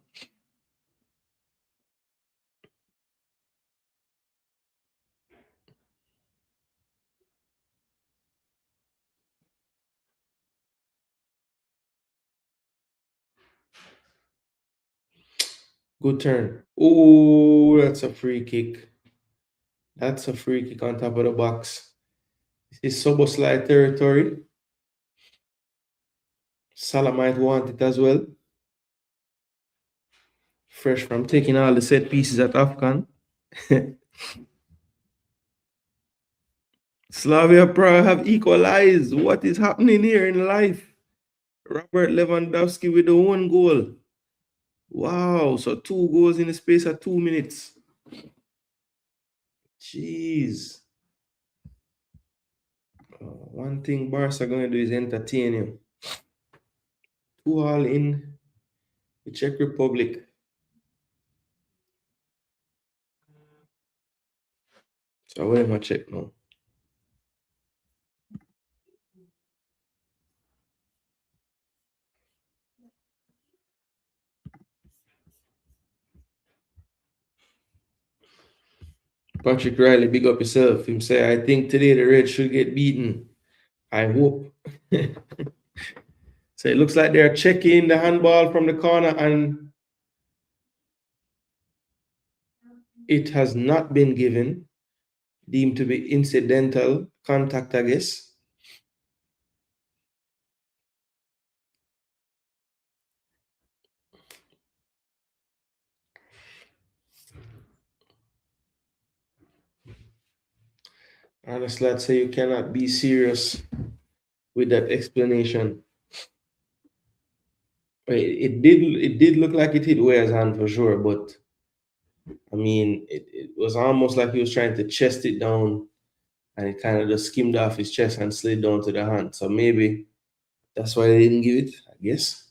Good turn. Oh, that's a free kick. That's a free kick on top of the box. This is Soboslai territory. Salah might want it as well. Fresh from taking all the set pieces at Afghan. Slavia Prague have equalized. What is happening here in life? Robert Lewandowski with the one goal. Wow, so 2 goals in the space of 2 minutes. Jeez. One thing Barca are going to do is entertain you. 2-2 in the Czech Republic. So where am I check now? Patrick Riley, big up yourself. Him say, I think today the Reds should get beaten. I hope. So it looks like they're checking the handball from the corner and it has not been given. Deemed to be incidental contact, I guess. Honestly, I'd say you cannot be serious with that explanation. It did look like it hit Weah's hand for sure, but I mean, it was almost like he was trying to chest it down and it kind of just skimmed off his chest and slid down to the hand. So maybe that's why they didn't give it, I guess.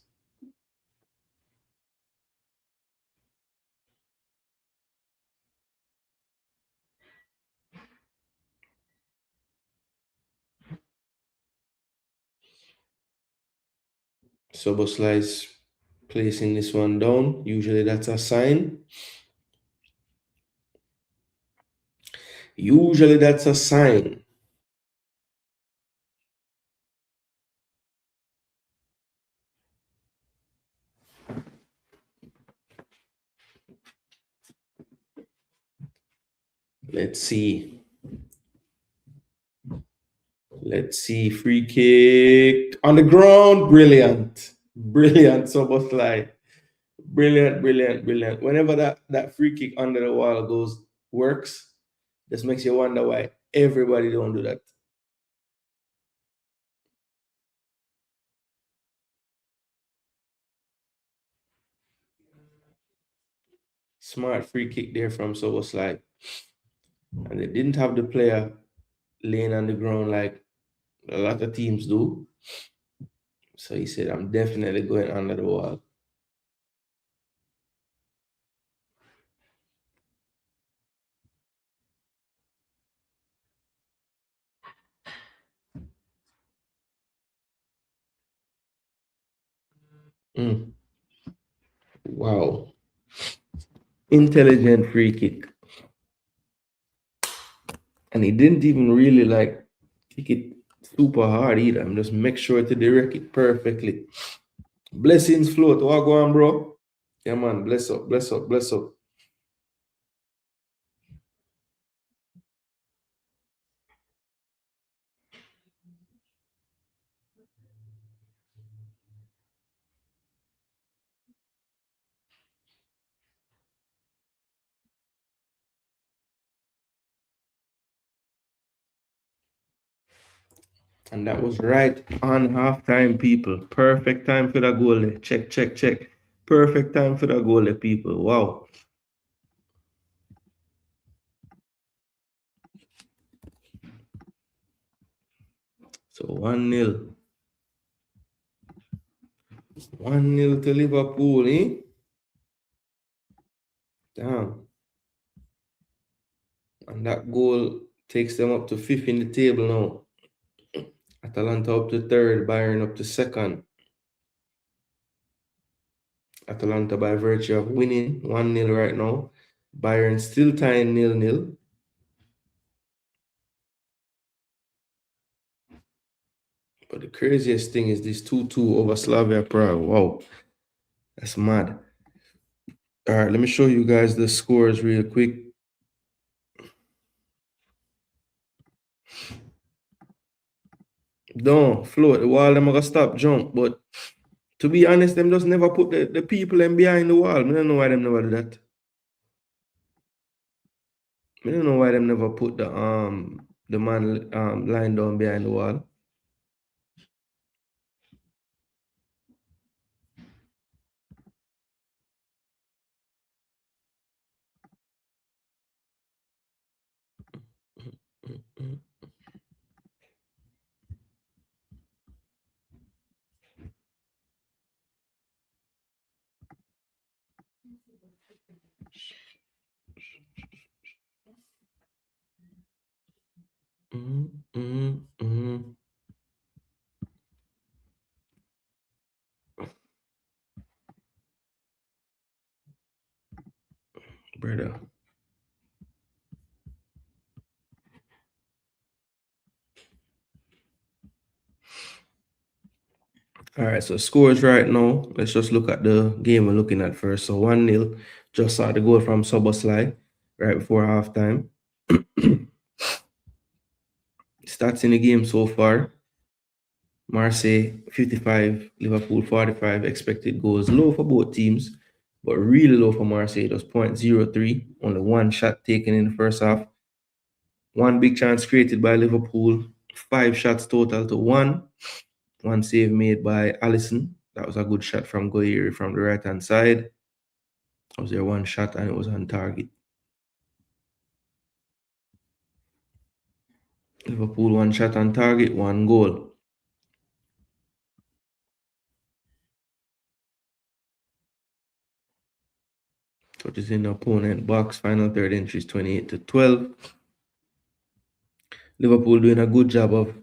Soboslai's placing this one down. Usually that's a sign. Usually that's a sign. Let's see. Let's see. Free kick on the ground. Brilliant. Brilliant, Soboslai. Brilliant, brilliant, brilliant. Whenever that free kick under the wall works, just makes you wonder why everybody don't do that. Smart free kick there from Soboslai. And they didn't have the player laying on the ground like a lot of teams do. So he said, I'm definitely going under the wall. Wow. Intelligent free kick. And he didn't even really like kick it super hard either. I'm just make sure to direct it perfectly. Blessings float. What go on, bro? Yeah, man. Bless up, bless up, bless up. And that was right on halftime, people. Perfect time for the goal. Check, check, check. Perfect time for the goal, people. Wow. So 1-0. 1-0 to Liverpool, eh? Damn. And that goal takes them up to fifth in the table now. Atalanta up to third, Bayern up to second. Atalanta by virtue of winning 1-0 right now. Bayern still tying 0-0. But the craziest thing is this 2-2 over Slavia Prague. Wow. That's mad. All right, let me show you guys the scores real quick. Don't float the wall, them are gonna stop jump. But to be honest, them just never put the people in behind the wall. I don't know why them never do that. I don't know why them never put the man lying down behind the wall. Brother. All right, so scores right now. Let's just look at the game we're looking at first. So 1-0. Just saw the goal from Soboslai right before halftime. Stats in the game so far. Marseille 55, Liverpool 45 expected goals. Low for both teams, but really low for Marseille. It was 0.03. Only one shot taken in the first half. One big chance created by Liverpool. 5 shots total to 1. One save made by Alisson. That was a good shot from Goyeri from the right-hand side. Was there one shot and it was on target. Liverpool 1 shot on target, 1 goal. So it is in the opponent box. Final third entry is 28-12. Liverpool doing a good job of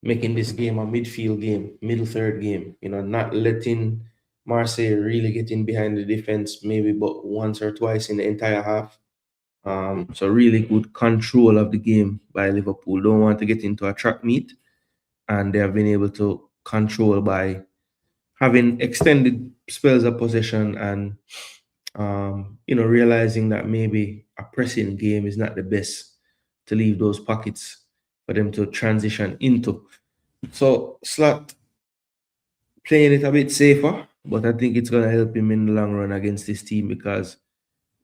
making this game a midfield game, middle third game. Not letting Marseille really get in behind the defense, maybe but once or twice in the entire half. So really good control of the game by Liverpool. Don't want to get into a track meet, and they have been able to control by having extended spells of possession and realizing that maybe a pressing game is not the best to leave those pockets for them to transition into. So Slot playing it a bit safer, but I think it's going to help him in the long run against this team because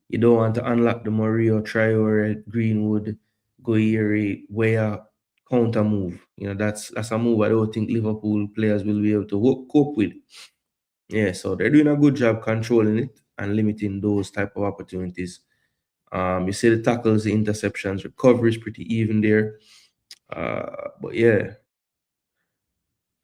you don't want to unlock the Murillo, Traore, Greenwood, Goyeri, Weah counter move. That's a move I don't think Liverpool players will be able to cope with. Yeah, so they're doing a good job controlling it and limiting those type of opportunities. You see the tackles, the interceptions, recovery is pretty even there. But yeah,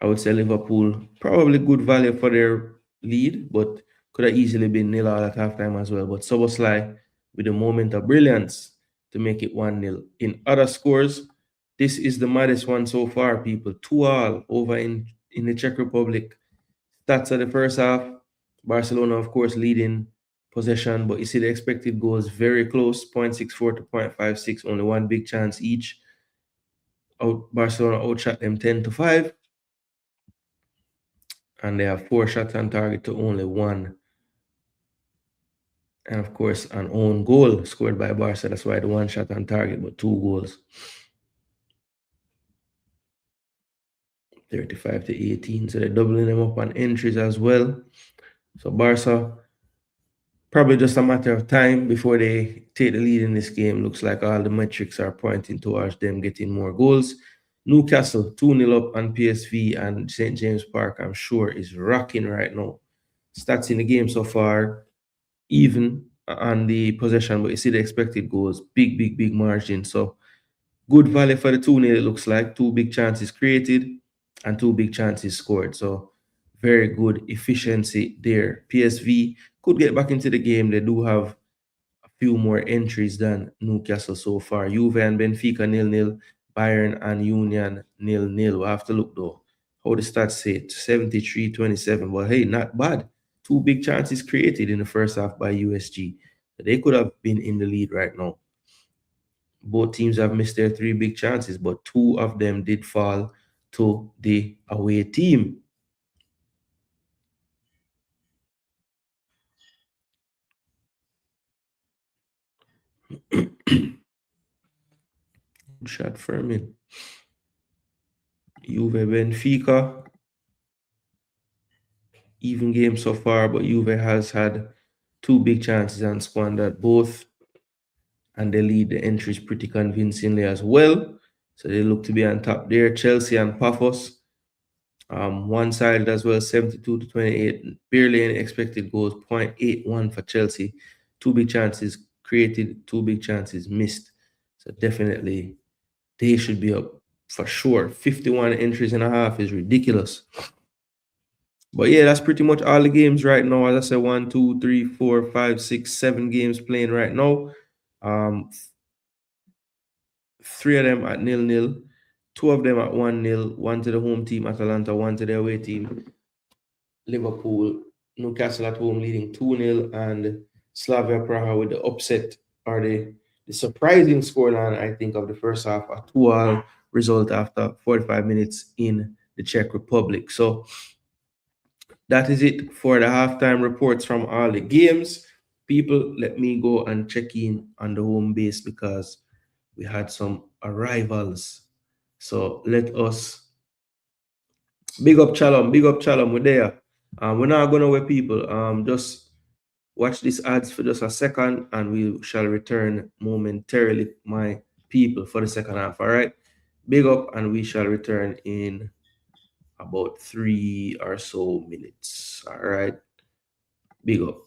I would say Liverpool probably good value for their lead, but could have easily been nil all at halftime as well. But Soboslai with a moment of brilliance to make it 1-0. In other scores, this is the maddest one so far, people. 2-2 over in the Czech Republic. Stats of the first half. Barcelona, of course, leading possession, but you see the expected goals very close, 0.64 to 0.56, only one big chance each. Barcelona outshot them 10-5. And they have 4 shots on target to only 1. And of course, an own goal scored by Barca. That's why the 1 shot on target, but 2 goals. 35-18. So they're doubling them up on entries as well. So Barca, probably just a matter of time before they take the lead in this game. Looks like all the metrics are pointing towards them getting more goals. Newcastle 2-0 up on PSV, and St. James Park, I'm sure, is rocking right now. stats in the game so far, even on the possession, but you see the expected goals, big, big, big margin. So good value for the 2-0, it looks like. Two big chances created and two big chances scored. So very good efficiency there. PSV could get back into the game. They do have a few more entries than Newcastle so far. Juve and Benfica 0-0, Bayern and Union 0-0. We have to look though. How the stats say it, 73-27. Well, hey, not bad. Two big chances created in the first half by USG. They could have been in the lead right now. Both teams have missed their three big chances, but two of them did fall to the away team. Good shot Firmin. Juve Benfica, even game so far, but Juve has had two big chances and squandered both, and they lead the entries pretty convincingly as well. So they look to be on top there. Chelsea and Paphos, one sided as well, 72-28. Barely any expected goals, 0.81 for Chelsea. Two big chances created, two big chances missed. So definitely they should be up for sure. 51 entries and a half is ridiculous. But yeah, that's pretty much all the games right now. As I said, 1, 2, 3, 4, 5, 6, 7 games playing right now. Three of them at 0-0, two of them at 1-0, one to the home team, Atalanta, one to the away team, Liverpool. Newcastle at home leading 2-0, and Slavia Praha with the upset or the surprising scoreline, I think, of the first half, a 2-all result after 45 minutes in the Czech Republic. So that is it for the halftime reports from all the games. People, let me go and check in on the home base because we had some arrivals. So let us big up Chalom, we're there. We're not going away, people. Just watch these ads for just a second and we shall return momentarily, my people, for the second half. All right. Big up, and we shall return in about 3 or so minutes. All right. Big up.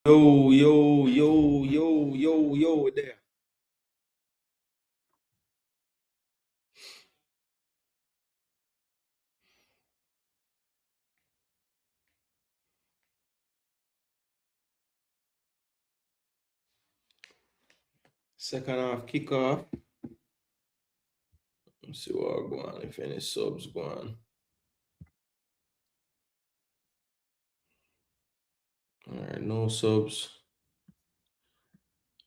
Yo, there. Second half kickoff. Let's see what go on. If any subs go on. All right, no subs.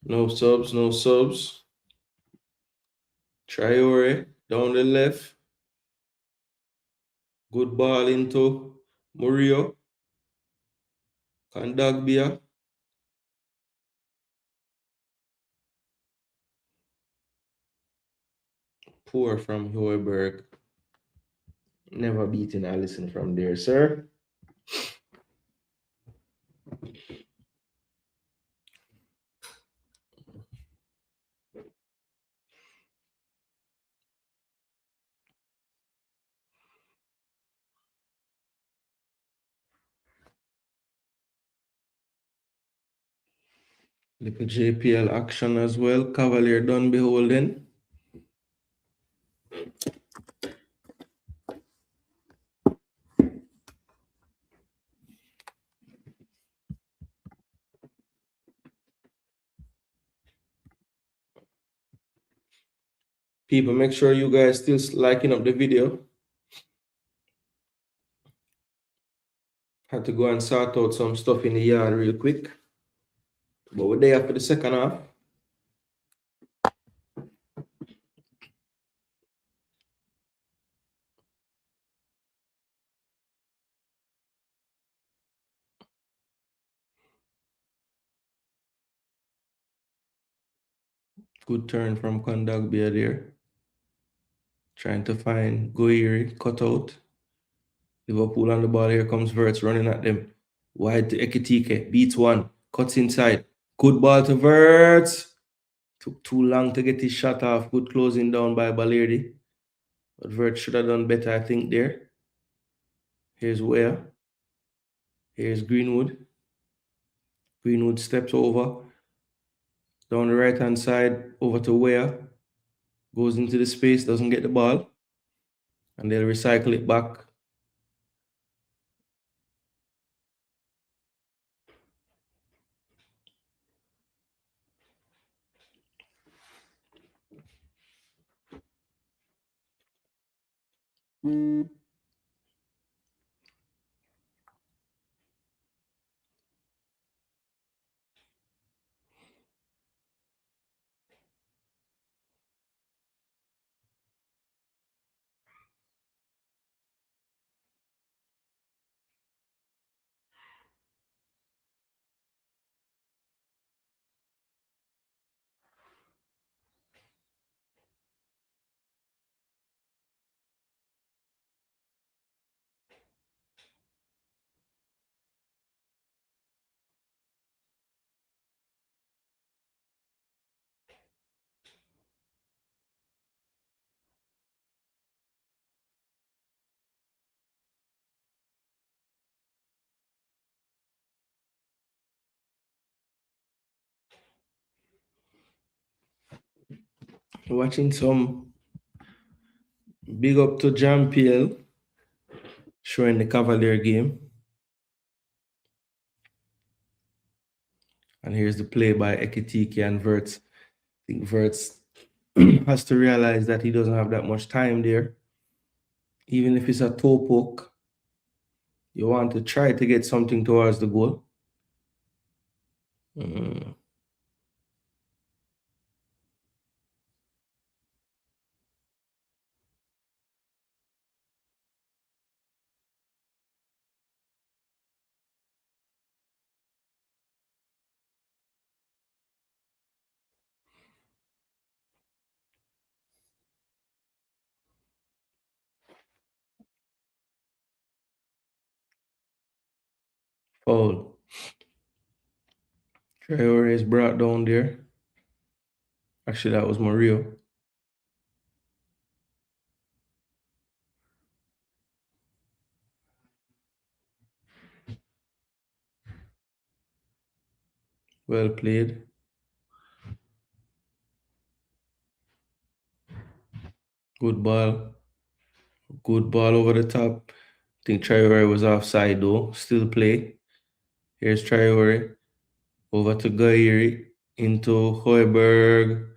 No subs, no subs. Traore down the left. Good ball into Murillo. Kandagbia. Poor from Hoiberg. Never beaten Allison from there, sir. Little JPL action as well. Cavalier done beholden. People, make sure you guys still liking up the video. Had to go and sort out some stuff in the yard real quick. But we're there for the second half. Good turn from Kondogbia there. Trying to find Goiri, cut out. Liverpool on the ball. Here comes Verts running at them. Wide to Ekitike. Beats one. Cuts inside. Good ball to Verts. Took too long to get his shot off. Good closing down by Balerdi. But Verts should have done better, I think, there. Here's Ware. Here's Greenwood. Greenwood steps over. Down the right-hand side, over to Ware. Goes into the space, doesn't get the ball. And they'll recycle it back. Watching some big up to Jam PL showing the Cavalier game. And here's the play by Ekitike and Verts. I think Verts has to realize that he doesn't have that much time there. Even if it's a toe poke, you want to try to get something towards the goal. Foul. Traore is brought down there. Actually, that was Mario. Well played. Good ball. Good ball over the top. I think Traore was offside though. Still play. Here's Traore. Over to Gairi. Into Hoiberg.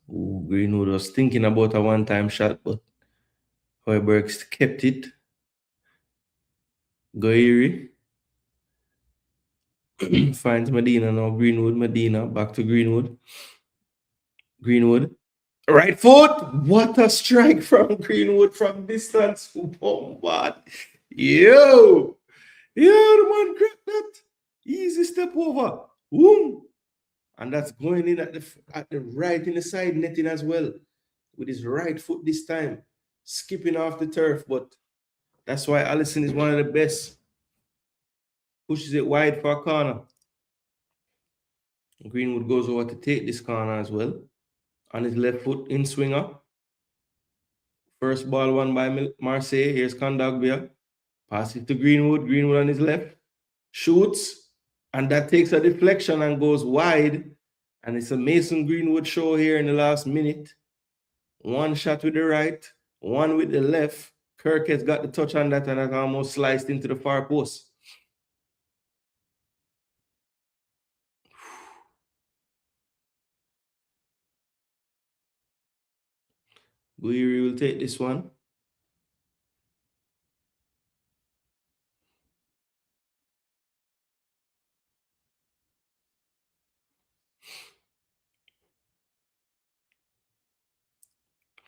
Ooh, Greenwood was thinking about a one-time shot, but Hoiberg kept it. Gairi. Finds Medina now. Greenwood. Medina. Back to Greenwood. Greenwood. Right foot. What a strike from Greenwood from distance. Oh, what? Yo. Yeah, the man grabbed that. Easy step over. Boom. And that's going in at the right in the side netting as well. With his right foot this time. Skipping off the turf. But that's why Alisson is one of the best. Pushes it wide for a corner. Greenwood goes over to take this corner as well. On his left foot in swinger. First ball won by Marseille. Here's Kondogbia. Pass it to Greenwood. Greenwood on his left. Shoots. And that takes a deflection and goes wide. And it's a Mason Greenwood show here in the last minute. One shot with the right. One with the left. Kirk has got the touch on that and that almost sliced into the far post. Guiri will take this one.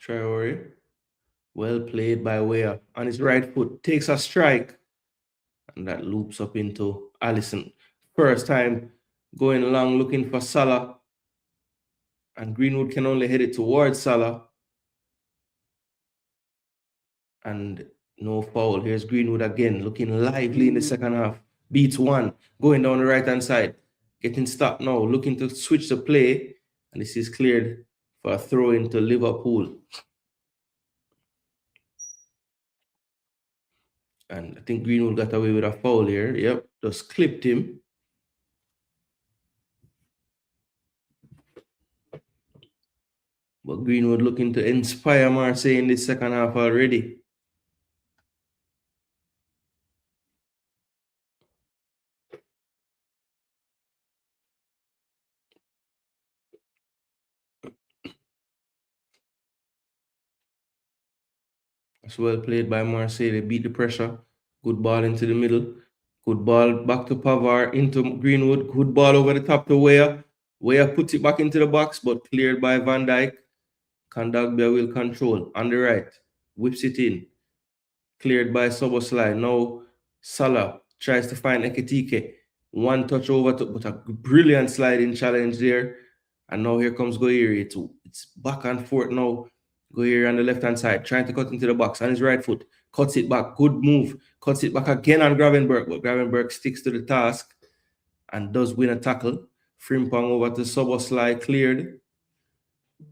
Traore. Well played by Weah. On his right foot. Takes a strike. And that loops up into Alisson. First time going along looking for Salah. And Greenwood can only head it towards Salah. And no foul. Here's Greenwood again, looking lively in the second half. Beats one, going down the right-hand side. Getting stopped now, looking to switch the play. And this is cleared for a throw into Liverpool. And I think Greenwood got away with a foul here. Yep, just clipped him. But Greenwood looking to inspire Marseille in this second half already. That's well played by Marseille. They beat the pressure. Good ball into the middle. Good ball back to Pavard, into Greenwood. Good ball over the top to Weah. Weah puts it back into the box, but cleared by Van Dijk. Kondogbia will control. On the right. Whips it in. Cleared by Soboslai. Now Salah tries to find Ekitike. One touch over, but a brilliant sliding challenge there. And now here comes Goiri. It's back and forth now. Goiri on the left-hand side, trying to cut into the box on his right foot. Cuts it back. Good move. Cuts it back again on Gravenberg. But Gravenberg sticks to the task and does win a tackle. Frimpong over to Soboslai, cleared.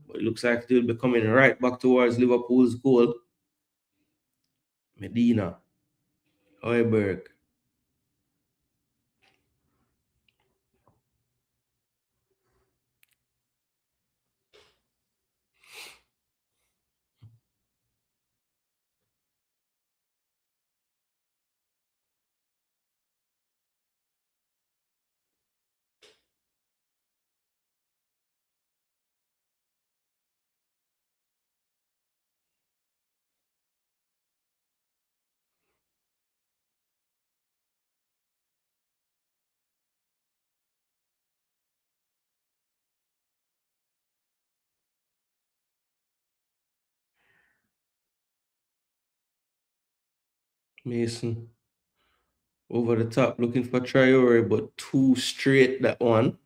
But it looks like it will be coming right back towards Liverpool's goal. Medina. Hoiberg. Mason over the top looking for Traore, but too straight that one.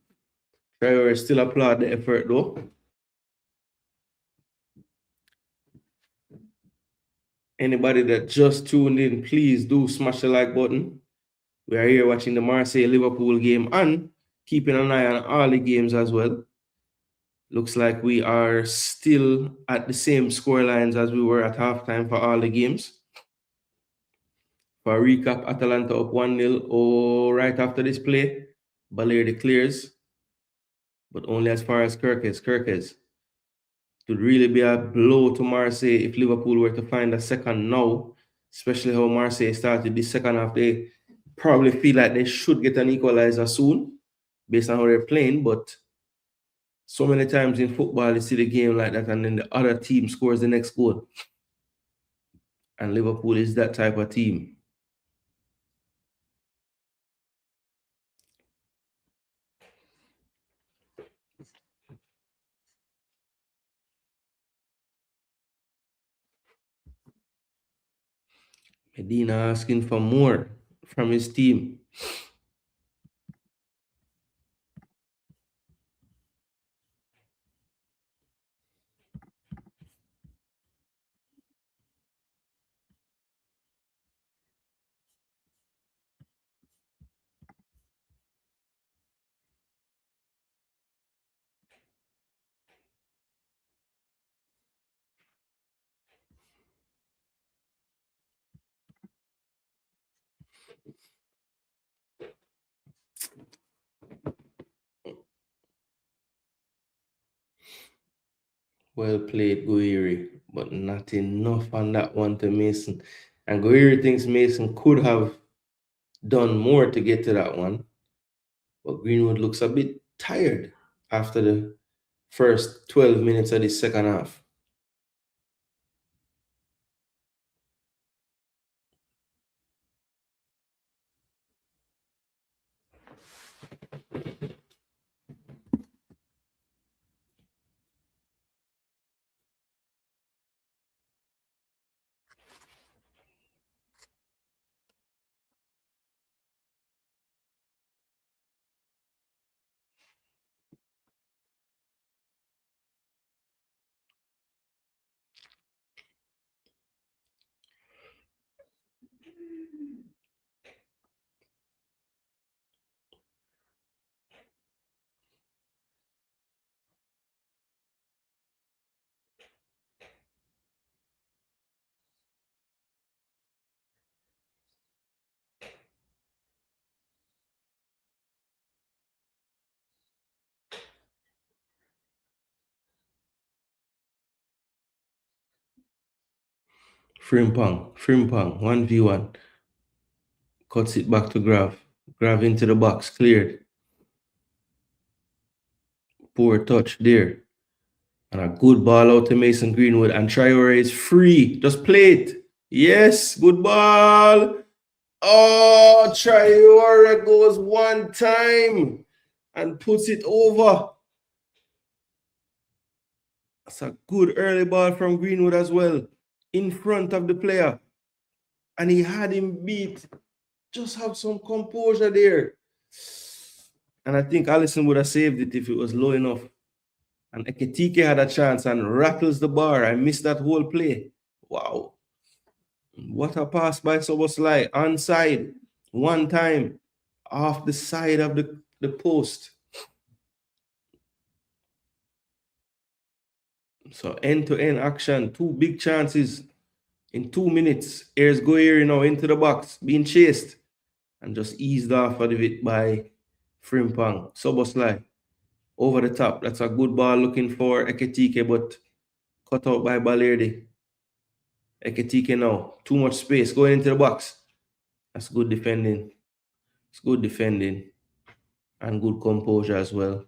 Traore still applaud the effort though. Anybody that just tuned in, please do smash the like button. We are here watching the Marseille Liverpool game and keeping an eye on all the games as well. Looks like we are still at the same score lines as we were at halftime for all the games. For a recap, Atalanta up 1-0. Oh, right after this play, Balair declares. but only as far as Kirkes. It would really be a blow to Marseille if Liverpool were to find a second now, especially how Marseille started the second half. They probably feel like they should get an equalizer soon based on how they're playing, but so many times in football, you see the game like that, and then the other team scores the next goal. And Liverpool is that type of team. Medina asking for more from his team. Well played, Guiri, but not enough on that one to Mason. And Guiri thinks Mason could have done more to get to that one. But Greenwood looks a bit tired after the first 12 minutes of the second half. Frimpong, 1v1. Cuts it back to Grav. Grav into the box, cleared. Poor touch there. And a good ball out to Mason Greenwood. And Traore is free. Just play it. Yes, good ball. Oh, Traore goes one time and puts it over. That's a good early ball from Greenwood as well. In front of the player. And he had him beat. Just have some composure there. And I think Alisson would have saved it if it was low enough. And Ekitike had a chance and rattles the bar. I missed that whole play. Wow. What a pass by Soboslai. Onside. One time. Off the side of the post. So end-to-end action. Two big chances in 2 minutes. Here's Guiri now into the box. Being chased. And just eased off of it by Frimpong. Soboslai. Over the top. That's a good ball looking for Ekitike, but cut out by Balerdi. Ekitike now. Too much space going into the box. That's good defending. It's good defending. And good composure as well.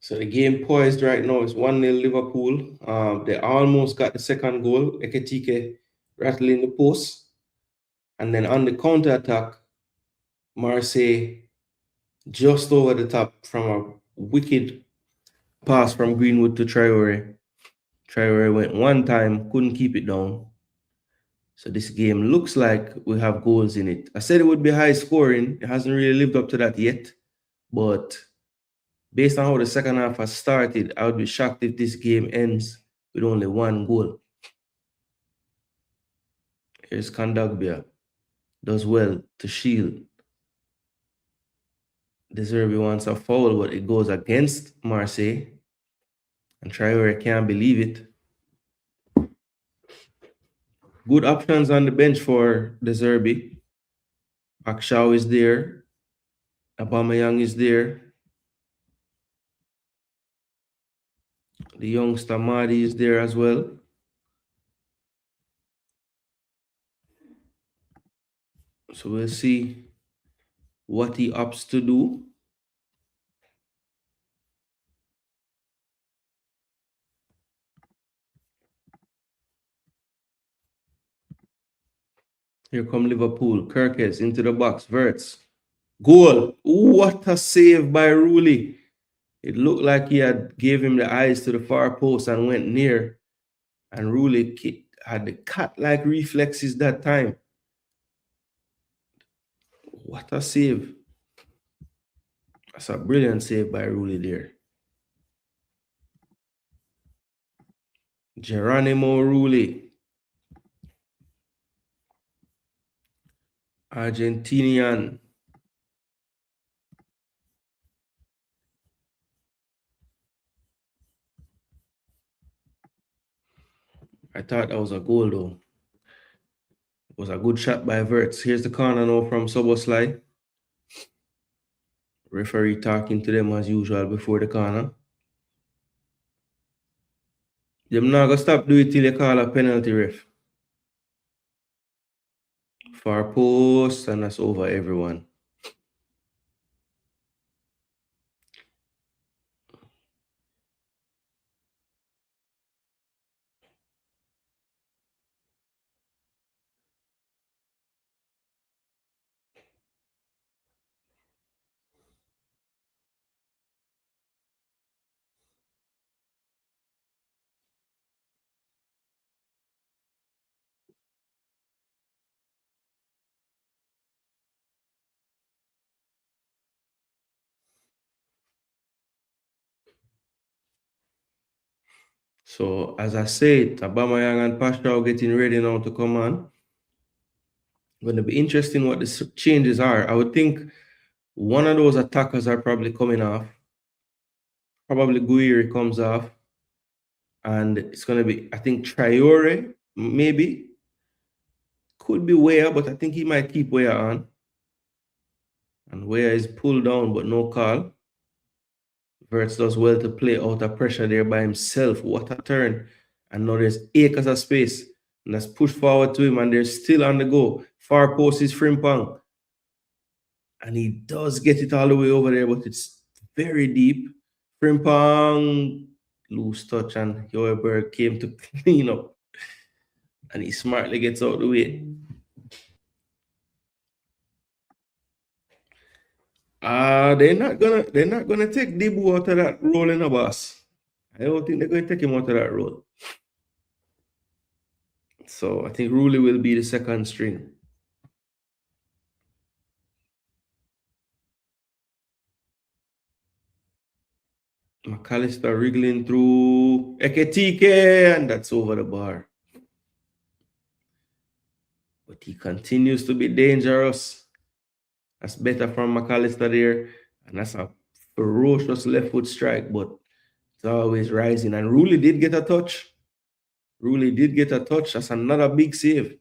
So the game poised right now is 1-0 Liverpool. They almost got the second goal. Ekitike rattling the post. And then on the counter attack, Marseille just over the top from a wicked pass from Greenwood to Traore. Traore went one time, couldn't keep it down. So this game looks like we have goals in it. I said it would be high scoring. It hasn't really lived up to that yet. But based on how the second half has started, I would be shocked if this game ends with only one goal. Here's Kondogbia. Does well to shield. Deserve wants a foul, but it goes against Marseille. And Traore can't believe it. Good options on the bench for De Zerbi. Akshaw is there. Aubameyang is there. The youngster Mahdi is there as well. So we'll see what he opts to do. Here come Liverpool. Kirkes into the box. Verts. Goal. Ooh, what a save by Rooley. It looked like he had gave him the eyes to the far post and went near. And Rooley had the cat-like reflexes that time. What a save. That's a brilliant save by Rooley there. Geronimo Rooley. Argentinian. I thought that was a goal though. It was a good shot by Verts. Here's the corner now from Soboslai. Referee talking to them as usual before the corner. Them not gonna stop do it till you call a penalty, ref. Far post, and that's over everyone. So as I said, Aubameyang and Pashao getting ready now to come on. Going to be interesting what the changes are. I would think one of those attackers are probably coming off. Probably Guiri comes off. And it's going to be, I think, Traore, maybe. Could be Weah, but I think he might keep Weah on. And Weah is pulled down, but no call. Verts does well to play out of pressure there by himself. What a turn. And now there's acres of space. And that's pushed forward to him, and they're still on the go. Far post is Frimpong. And he does get it all the way over there, but it's very deep. Frimpong, loose touch, and Joeberg came to clean up. And he smartly gets out the way. They're not gonna take Dibu out of that role in a boss. I don't think they're going to take him out of that role. So I think Rooley will be the second string. McAllister wriggling through Eketike, and that's over the bar. But he continues to be dangerous. That's better from McAllister there. And that's a ferocious left foot strike, but it's always rising. And Rooley did get a touch. That's another big save.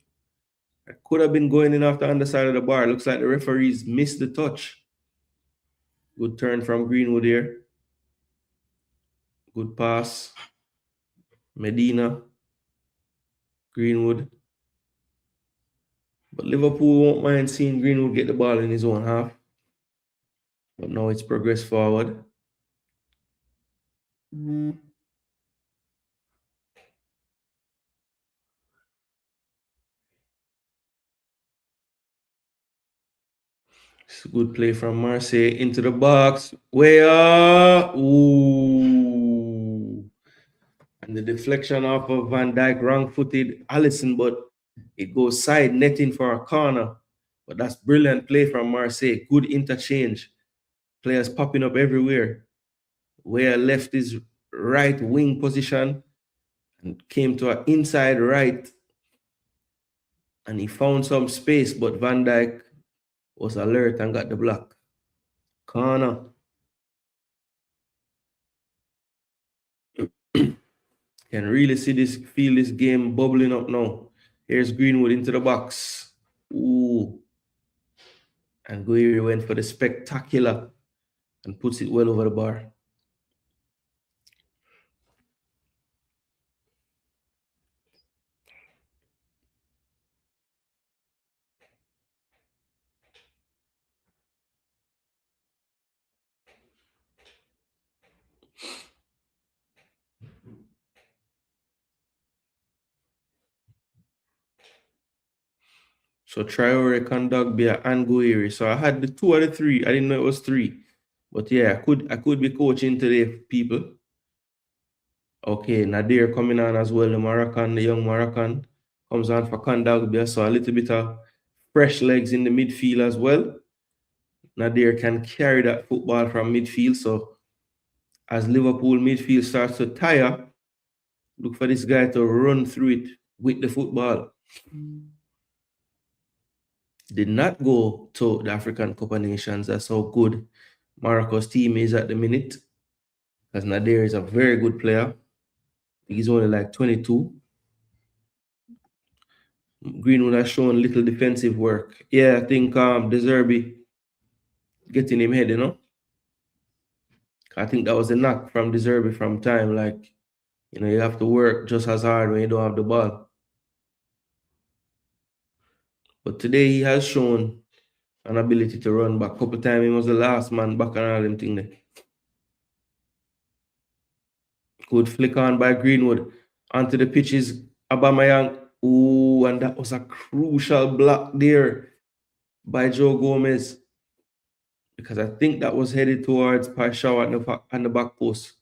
It could have been going in off the underside of the bar. Looks like the referees missed the touch. Good turn from Greenwood here. Good pass. Medina. Greenwood. But Liverpool won't mind seeing Greenwood get the ball in his own half. But now it's progressed forward. And It's a good play from Marseille into the box. Where? Ooh. And the deflection off of Van Dijk, wrong-footed Alisson, but it goes side netting for a corner. But that's brilliant play from Marseille. Good interchange. Players popping up everywhere. Where left his right wing position and came to an inside right. And he found some space, but Van Dijk was alert and got the block. Corner. Can really feel this game bubbling up now. Here's Greenwood into the box. Ooh. And Guiri went for the spectacular and puts it well over the bar. So Traore, Kondogbia, and Guiri. So I had the 2 out of 3. I didn't know it was 3. But yeah, I could be coaching today, people. Okay, Nadir coming on as well. The young Moroccan comes on for Kondogbia. So a little bit of fresh legs in the midfield as well. Nadir can carry that football from midfield. So as Liverpool midfield starts to tire, look for this guy to run through it with the football. Did not go to the African Cup of Nations. That's how good Morocco's team is at the minute. Because Nadir is a very good player. He's only like 22. Greenwood has shown little defensive work. Yeah, I think De Zerbi getting him head, you know. I think that was a knock from De Zerbi from time. Like, you know, you have to work just as hard when you don't have the ball. But today he has shown an ability to run back. A couple times he was the last man back and all them thing there. Good flick on by Greenwood. Onto the pitches, Aubameyang. Ooh, and that was a crucial block there by Joe Gomez. Because I think that was headed towards Paixão on the back post.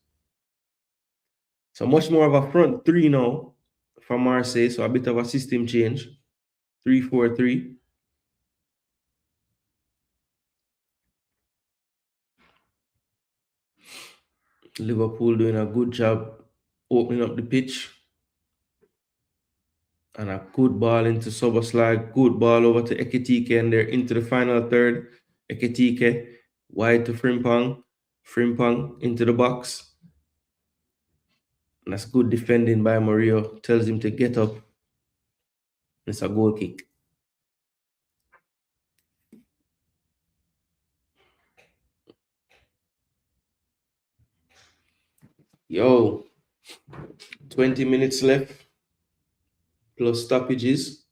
So much more of a front three now for Marseille. So a bit of a system change. 3-4-3. Liverpool doing a good job opening up the pitch. And a good ball into Soboslai. Good ball over to Ekitike. And they're into the final third. Ekitike wide to Frimpong. Frimpong into the box. And that's good defending by Murillo. Tells him to get up. It's a goal kick. Yo, 20 minutes left. Plus stoppages.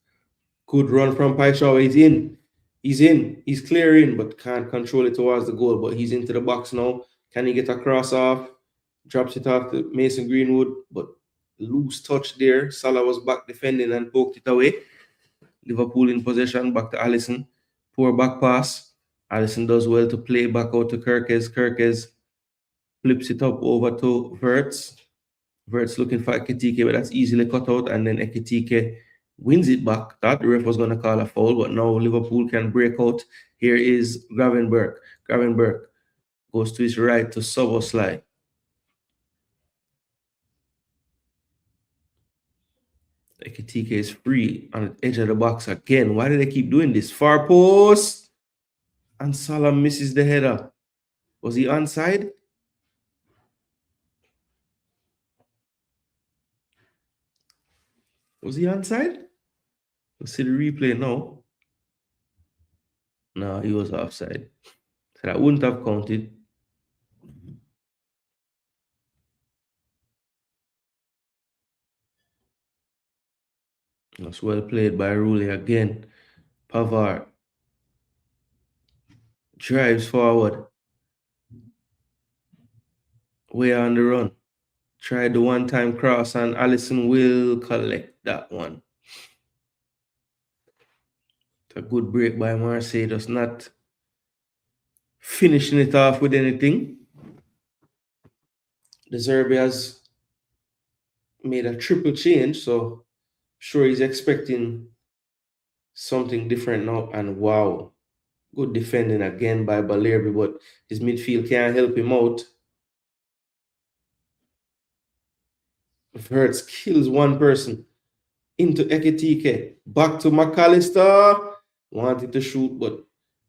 Good run from Paixão. He's in. He's clearing, but can't control it towards the goal. But he's into the box now. Can he get a cross off? Drops it off to Mason Greenwood, but loose touch there. Salah was back defending and poked it away. Liverpool in possession, back to Alisson. Poor back pass. Alisson does well to play back out to Kerkez. Kerkez flips it up over to Verts. Verts looking for Ekitike, but that's easily cut out. And then Ekitike wins it back. Thought the ref was going to call a foul, but now Liverpool can break out. Here is Gravenberch. Gravenberch goes to his right to Soboslai. Ekitike is free on the edge of the box again. Why do they keep doing this? Far post. And Salah misses the header. Was he onside? Was he onside? Let's see the replay now. No, he was offside. So that wouldn't have counted. That's well played by Rulli again. Pavard drives forward. Way on the run. Tried the one-time cross, and Alisson will collect that one. It's a good break by Marseille. Does not finishing it off with anything. De Zerbi has made a triple change, so sure he's expecting something different now. And wow, good defending again by Balerbi, but his midfield can't help him out. Verts kills one person into Ekitike. Back to McAllister. Wanted to shoot, but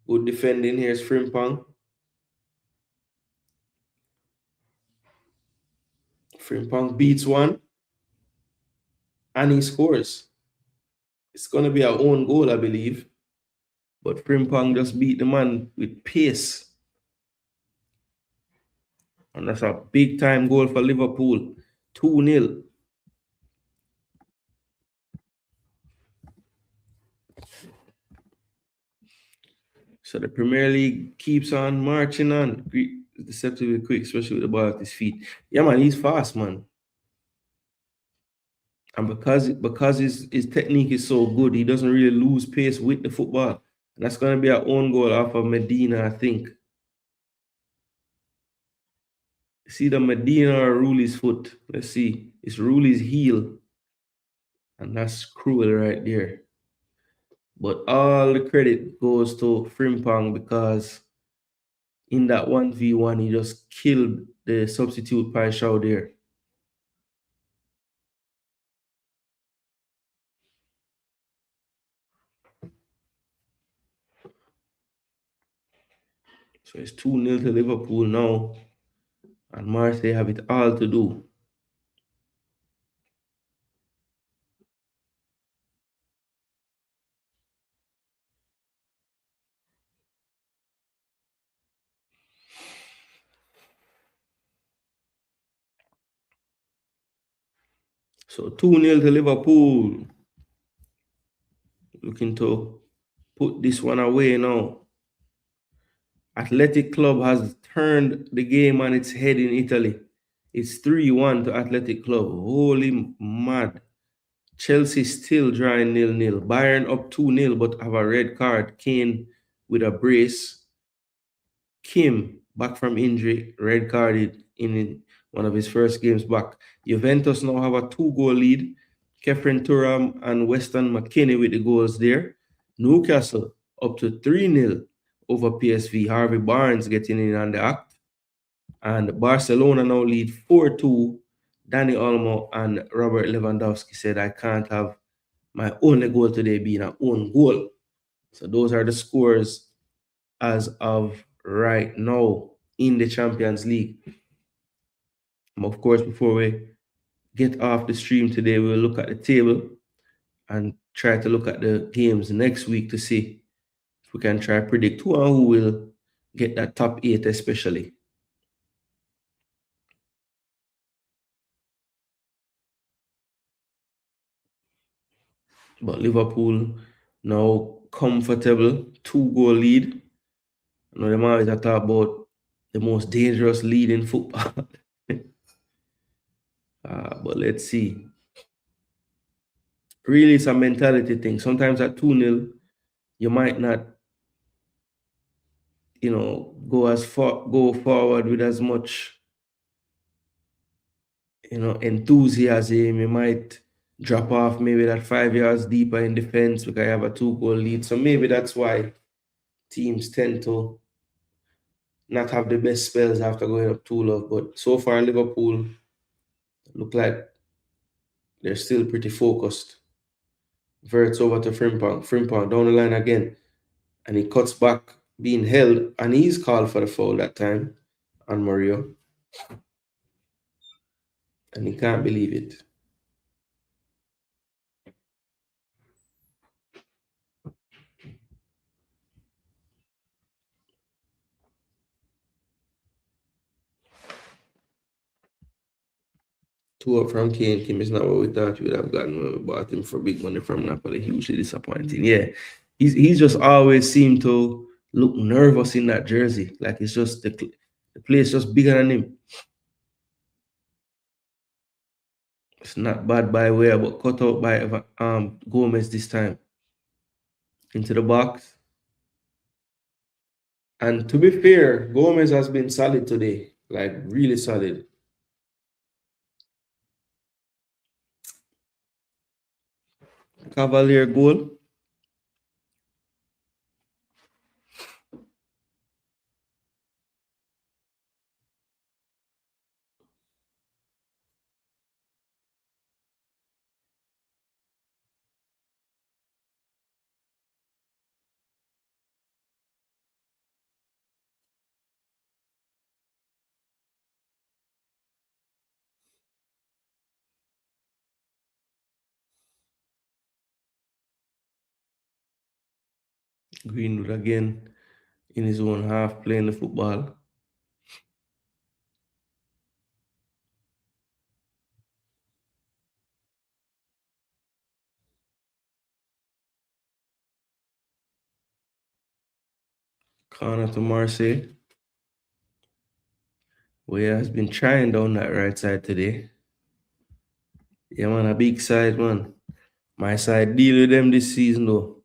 good defending. Here's Frimpong. Frimpong beats one. And he scores. It's going to be our own goal, I believe. But Frimpong just beat the man with pace. And that's a big time goal for Liverpool. 2-0. So the Premier League keeps on marching on. Deceptively quick, especially with the ball at his feet. Yeah, man, he's fast, man. And because his technique is so good, he doesn't really lose pace with the football. And that's going to be our own goal off of Medina, I think. See the Medina or Ruli's foot. Let's see. It's Ruli's heel. And that's cruel right there. But all the credit goes to Frimpong because in that 1v1, he just killed the substitute Paishao there. So it's 2-0 to Liverpool now. And Marseille have it all to do. So 2-0 to Liverpool. Looking to put this one away now. Athletic Club has turned the game on its head in Italy. It's 3-1 to Athletic Club. Holy mad. Chelsea still drawing 0-0. Bayern up 2-0 but have a red card. Kane with a brace. Kim back from injury, red carded in one of his first games back. Juventus now have a 2-goal lead. Kefren Turam and Weston McKinney with the goals there. Newcastle up to 3-0 over PSV. Harvey Barnes getting in on the act. And Barcelona now lead 4-2. Danny Olmo and Robert Lewandowski said, I can't have my only goal today being an own goal. So those are the scores as of right now in the Champions League. Of course, before we get off the stream today, we'll look at the table and try to look at the games next week to see if we can try to predict who and who will get that top 8 especially. But Liverpool now comfortable 2-goal lead. I know them always talk about the most dangerous lead in football. But let's see. Really, it's a mentality thing. Sometimes at 2-0, you might not, go forward with as much, enthusiasm. You might drop off maybe that 5 yards deeper in defense because you have a 2-goal lead. So maybe that's why teams tend to not have the best spells after going up 2-0. But so far, Liverpool look like they're still pretty focused. Verts over to Frimpong. Frimpong down the line again. And he cuts back, being held, and he's called for the foul that time on Mario. And he can't believe it. Two up from Kane. Kim is not what we thought we would have gotten when we bought him for big money from Napoli. Hugely disappointing. Yeah. He's just always seemed to look nervous in that jersey. Like it's just the place just bigger than him. It's not bad by way, but cut out by Gomez this time. Into the box. And to be fair, Gomez has been solid today, like really solid. Cavalier goal. Greenwood again in his own half playing the football. Corner to Marseille. Where has been trying down that right side today. Yeah, man, a big side, man. My side deal with them this season, though.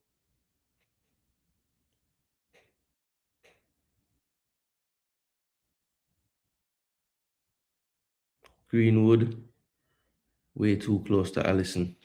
Greenwood, way too close to Allison.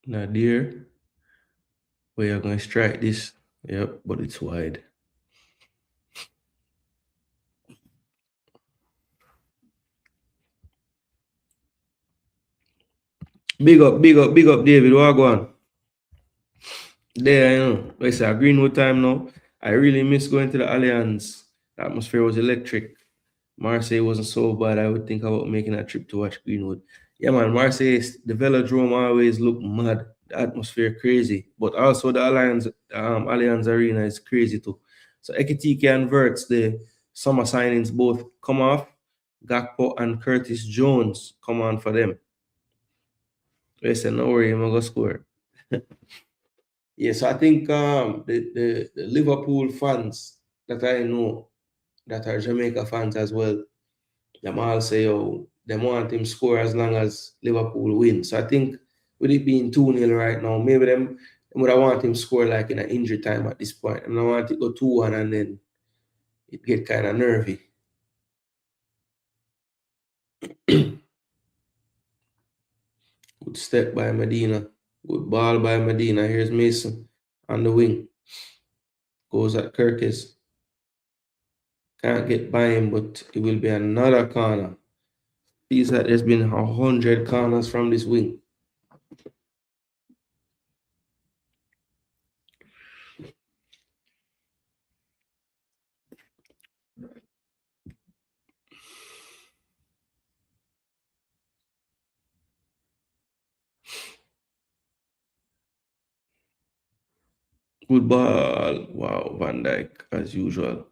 Nadir, where you're going to strike this. Yep, but it's wide. Big up, David. What go on? There, you know. It's a Greenwood time now. I really miss going to the Allianz. The atmosphere was electric. Marseille wasn't so bad. I would think about making a trip to watch Greenwood. Yeah, man, Marseille, the Velodrome always look mad. The atmosphere crazy, but also the Allianz Arena is crazy too. So Ekitike and Verts, the summer signings both come off. Gakpo and Curtis Jones come on for them. Listen, no worry, I'm gonna score. Yeah, so I think the Liverpool fans that I know that are Jamaica fans as well, them all say, oh, they want him score as long as Liverpool win. So I think with it being 2-0 right now, maybe them would I want him score like in an injury time at this point. And I want it to go 2-1 and then it get kind of nervy. Good step by Medina. Good ball by Medina. Here's Mason on the wing. Goes at Kirkis. Can't get by him, but it will be another corner. Sees that there's been 100 corners from this wing. Good ball. Wow, Van Dijk, as usual.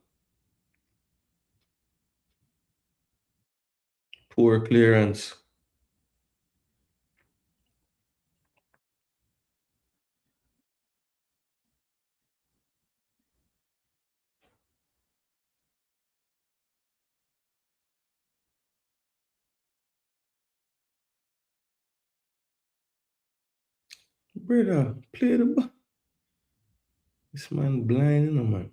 Poor clearance. Brother, play the ball. This man blind, you know, man.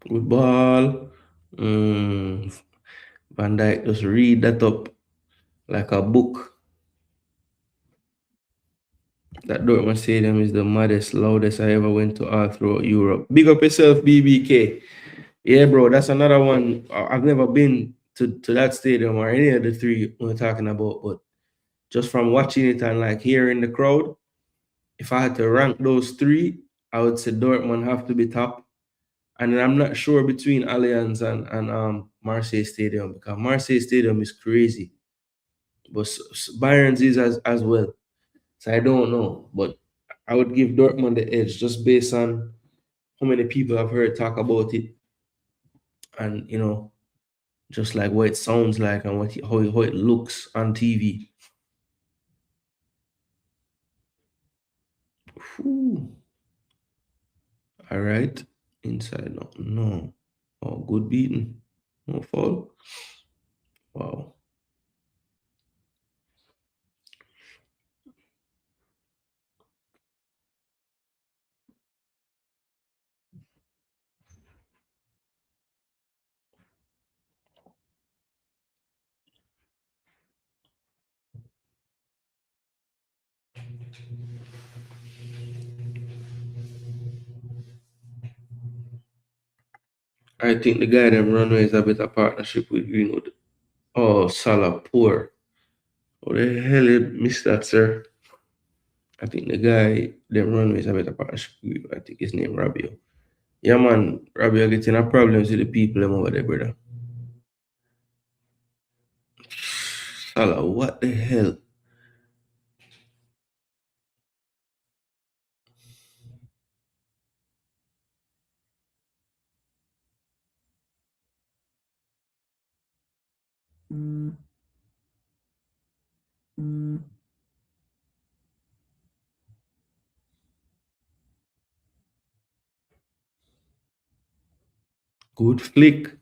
Football. Mm, Van Dijk, just read that up like a book. That Dortmund Stadium is the maddest, loudest I ever went to all throughout Europe. Big up yourself, BBK. Yeah, bro, that's another one. I've never been to that stadium or any of the three we're talking about, but just from watching it and like hearing the crowd, if I had to rank those three, I would say Dortmund have to be top. And then I'm not sure between Allianz and Marseille Stadium because Marseille Stadium is crazy, but Bayern's is as well. So I don't know, but I would give Dortmund the edge just based on how many people I've heard talk about it, and just like what it sounds like and how it looks on TV. Whew. All right, inside no. Oh, good beating, no fall. Wow. I think the guy them runway is a better partnership with Greenwood. Oh, Salah poor. What the hell you missed that, sir? I think the guy them runway is a better partnership with. I think his name Rabio. Yeah, man, Rabio getting a problems with the people them over there, brother. Salah, what the hell? Good flick.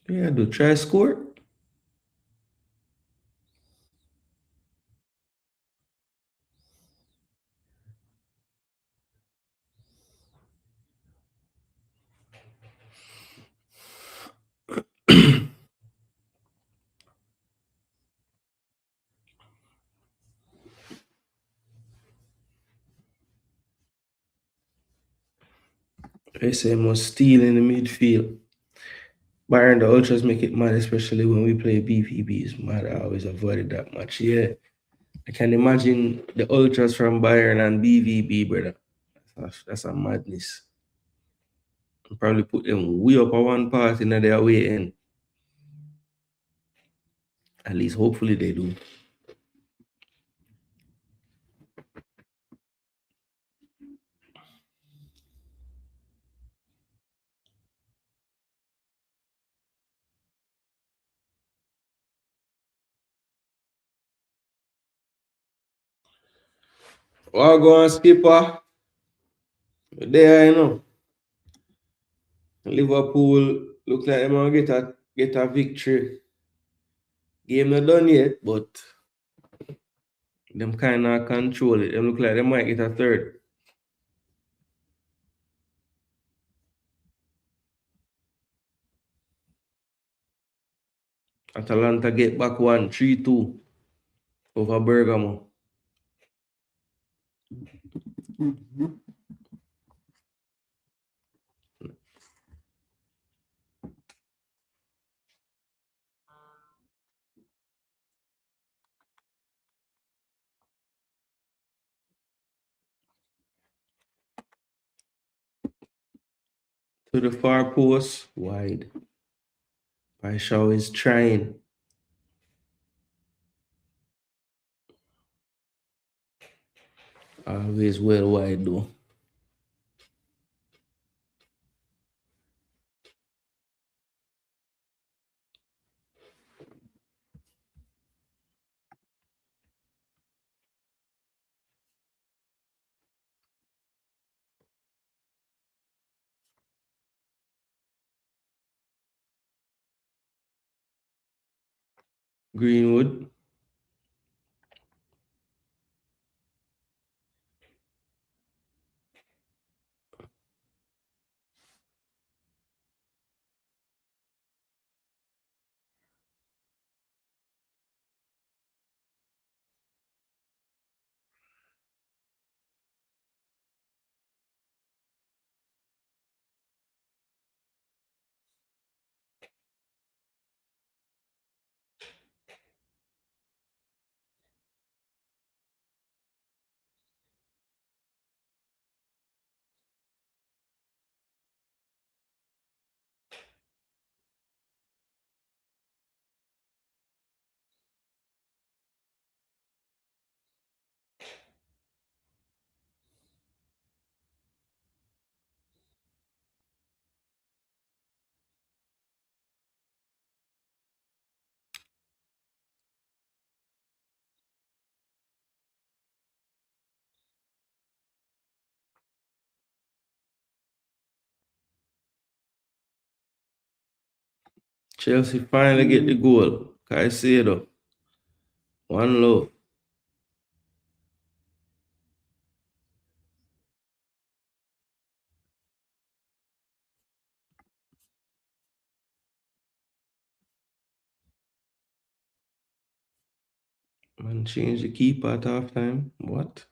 Yeah, do try score. SM was steal in the midfield. Bayern, the Ultras make it mad, especially when we play BVBs. Mad, I always avoided that much. Yeah, I can imagine the Ultras from Bayern and BVB, brother. That's a madness. Probably put them way up on one part in their way in. At least, hopefully, they do. Well, go on, skipper. There, Liverpool look like they're gonna get a victory. Game not done yet, but them kind of control it. Them look like they might get a third. Atalanta get back 1-3-2 over Bergamo. To the far post, wide. Paishaw is trying. Always well wide though. Greenwood. Chelsea finally get the goal. Caicedo. One low. Man, change the keeper at halftime. What?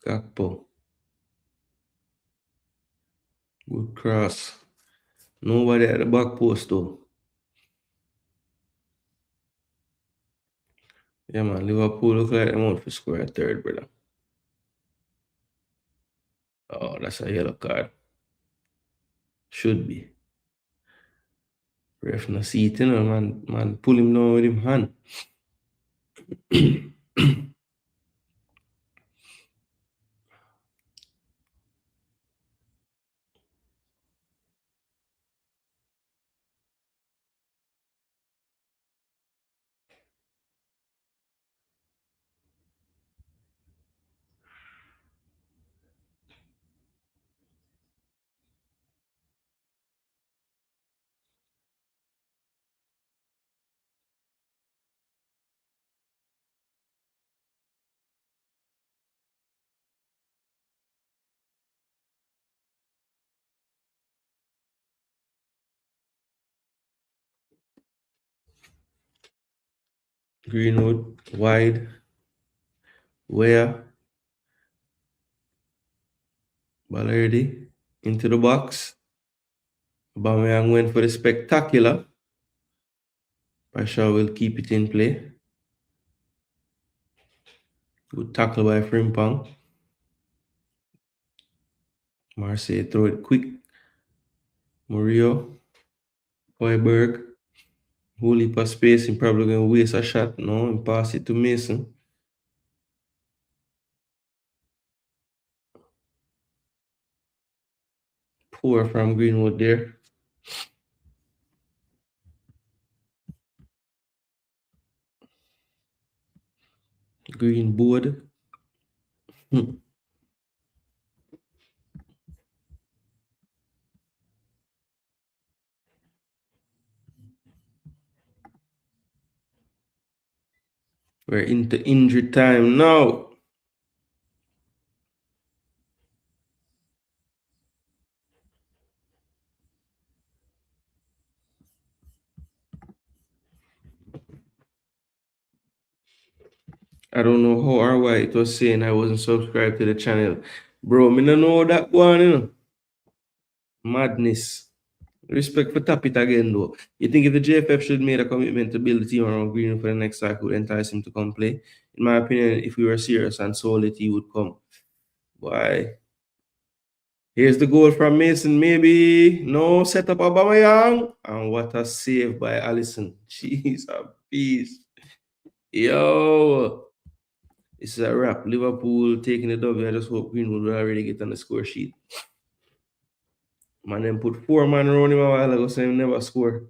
Gakpo. Good cross. Nobody at the back post though. Yeah, man. Liverpool look like them out for score a third, brother. Oh, that's a yellow card. Should be. Ref no see it, you know, man. Man, pull him down with him hand. Greenwood, wide. Where? Ballardy into the box. Aubameyang went for the spectacular. Pasha will keep it in play. Good tackle by Frimpong. Marseille throw it quick. Murillo. Hoiberg. Whole heap of space. He probably going to waste a shot. No, and pass it to Mason. Poor from Greenwood there. Greenwood. We're into injury time now. I don't know how or why it was saying I wasn't subscribed to the channel. Bro, me don't know that one, you know. Madness. Respect for tap it again, though. You think if the JFF should make a commitment to build a team around Green for the next cycle, entice him to come play? In my opinion, if we were serious and sold it, he would come. Why? Here's the goal from Mason. Maybe no set up Aubameyang. And what a save by Allison. Jeez, a beast. Yo. This is a wrap. Liverpool taking the W. I just hope Greenwood will already get on the score sheet. Man, then put 4 man around him a while ago, so he never score.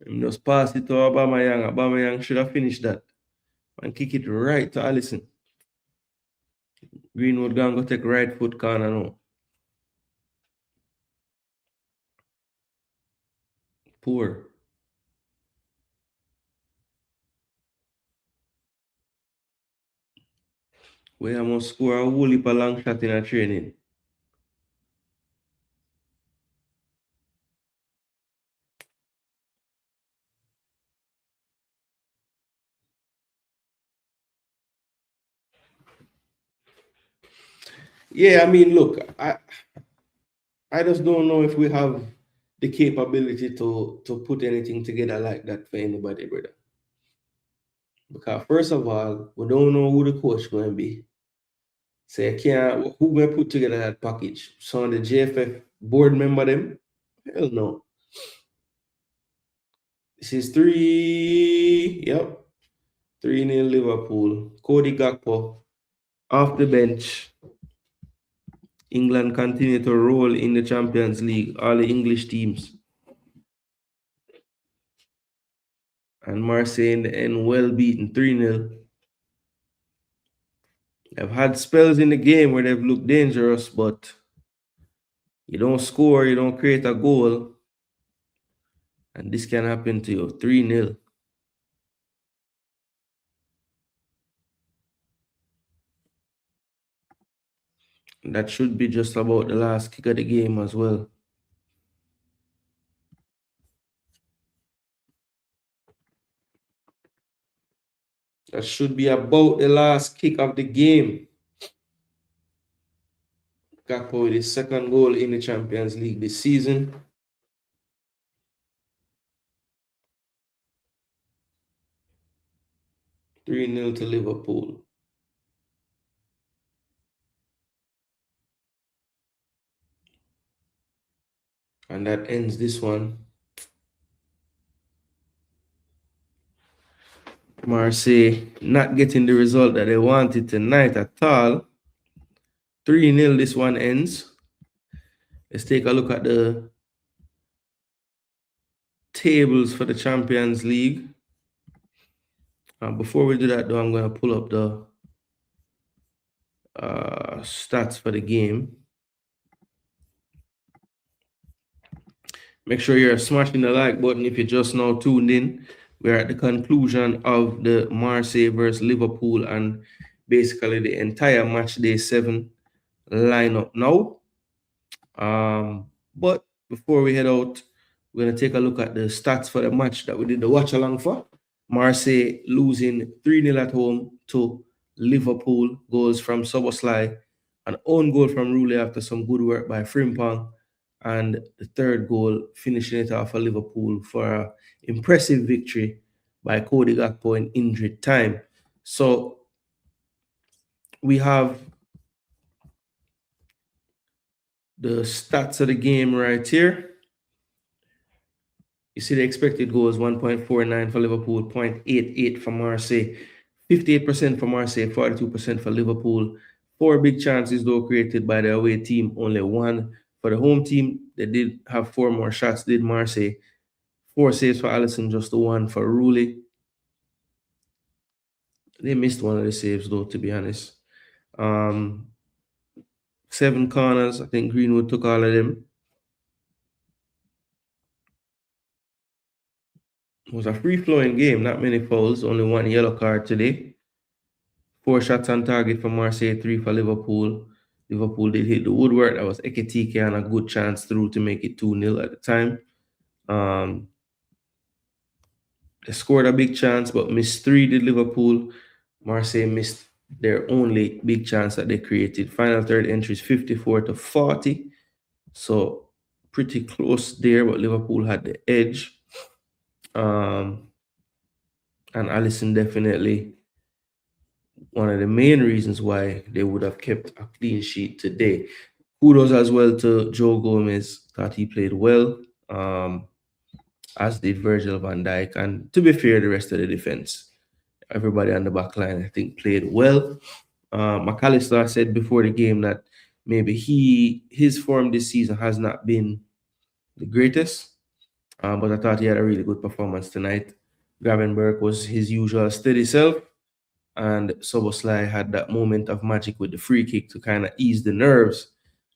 Him just pass it to Aubameyang. Aubameyang should have finished that. And kick it right to Allison. Greenwood gonna go take right foot corner now. Poor. We must score a whole heap of long shot in a training. Yeah, I mean, look, I just don't know if we have the capability to put anything together like that for anybody, brother. Because first of all, we don't know who the coach going to be. So you can't, who going to put together that package? Some of the JFF board member them? Hell no. This is 3, yep, 3-0 Liverpool. Cody Gakpo off the bench. England continue to roll in the Champions League, all the English teams. And Marseille in the end well beaten 3-0. They've had spells in the game where they've looked dangerous, but you don't score, you don't create a goal, and this can happen to you. 3-0. That should be just about the last kick of the game as well. That should be about the last kick of the game. Gakpo with his second goal in the Champions League this season. Three-0 to Liverpool. And that ends this one. Marseille not getting the result that they wanted tonight at all. 3-0 this one ends. Let's take a look at the tables for the Champions League. Before we do that though, I'm going to pull up the stats for the game. Make sure you're smashing the like button if you just now tuned in. We're at the conclusion of the Marseille versus Liverpool and basically the entire match day 7 lineup now. But before we head out, we're going to take a look at the stats for the match that we did the watch along for. Marseille losing 3-0 at home to Liverpool. Goals from Szoboszlai, an own goal from Rulli after some good work by Frimpong, and the third goal finishing it off for Liverpool for an impressive victory by Cody Gakpo in injury time. So we have the stats of the game right here. You see the expected goals, 1.49 for Liverpool, 0.88 for Marseille, 58% for Marseille, 42% for Liverpool. 4 big chances, though, created by the away team, only 1 for the home team. They did have 4 more shots, did Marseille. 4 saves for Alisson, just the 1 for Rulli. They missed one of the saves, though, to be honest. 7 corners, I think Greenwood took all of them. It was a free-flowing game, not many fouls, only 1 yellow card today. 4 shots on target for Marseille, 3 for Liverpool. Liverpool did hit the woodwork. That was Ekitike and a good chance through to make it 2-0 at the time. They scored a big chance, but missed 3, did Liverpool. Marseille missed their only big chance that they created. Final third entries, 54-40. So pretty close there, but Liverpool had the edge. And Alisson definitely one of the main reasons why they would have kept a clean sheet today. Kudos as well to Joe Gomez. Thought he played well, as did Virgil van Dijk. And to be fair, the rest of the defense, everybody on the back line, I think, played well. McAllister said before the game that maybe his form this season has not been the greatest, but I thought he had a really good performance tonight. Gravenberch was his usual steady self, and Szoboszlai had that moment of magic with the free kick to kind of ease the nerves.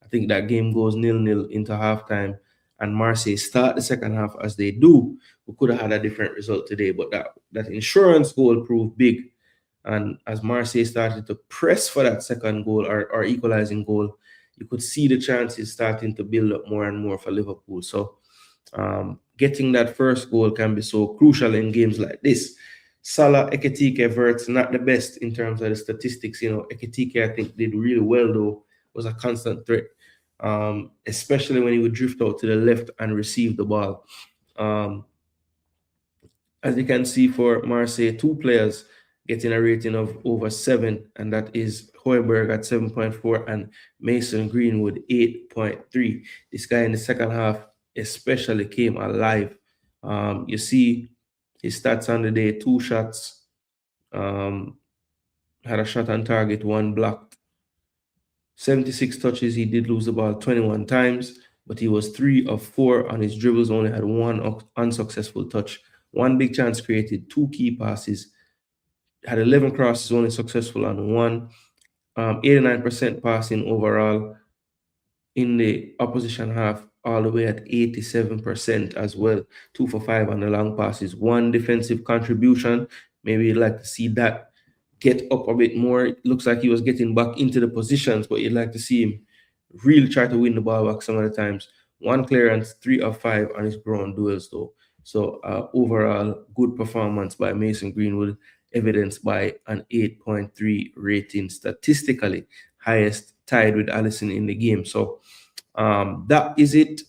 I think that game goes 0-0 into halftime, and Marseille start the second half as they do. We could have had a different result today, but that insurance goal proved big. And as Marseille started to press for that second goal or equalizing goal, you could see the chances starting to build up more and more for Liverpool. So getting that first goal can be so crucial in games like this. Salah, Ekitike, Verts, not the best in terms of the statistics. Ekitike, I think, did really well, though, was a constant threat, especially when he would drift out to the left and receive the ball. As you can see for Marseille, 2 players getting a rating of over 7, and that is Højbjerg at 7.4 and Mason Greenwood 8.3. This guy in the second half especially came alive. You see his stats on the day: 2 shots, had a shot on target, 1 blocked. 76 touches. He did lose the ball 21 times, but he was 3 of 4 on his dribbles, only had one unsuccessful touch, one big chance created, 2 key passes, had 11 crosses, only successful on one, 89% passing overall in the opposition half, all the way at 87% as well. 2 for 5 on the long passes, one defensive contribution. Maybe you'd like to see that get up a bit more. It looks like he was getting back into the positions, but you'd like to see him really try to win the ball back some of the times. One clearance, 3 of 5 on his ground duels, though. So overall, good performance by Mason Greenwood, evidenced by an 8.3 rating statistically, highest tied with Alisson in the game. So that is it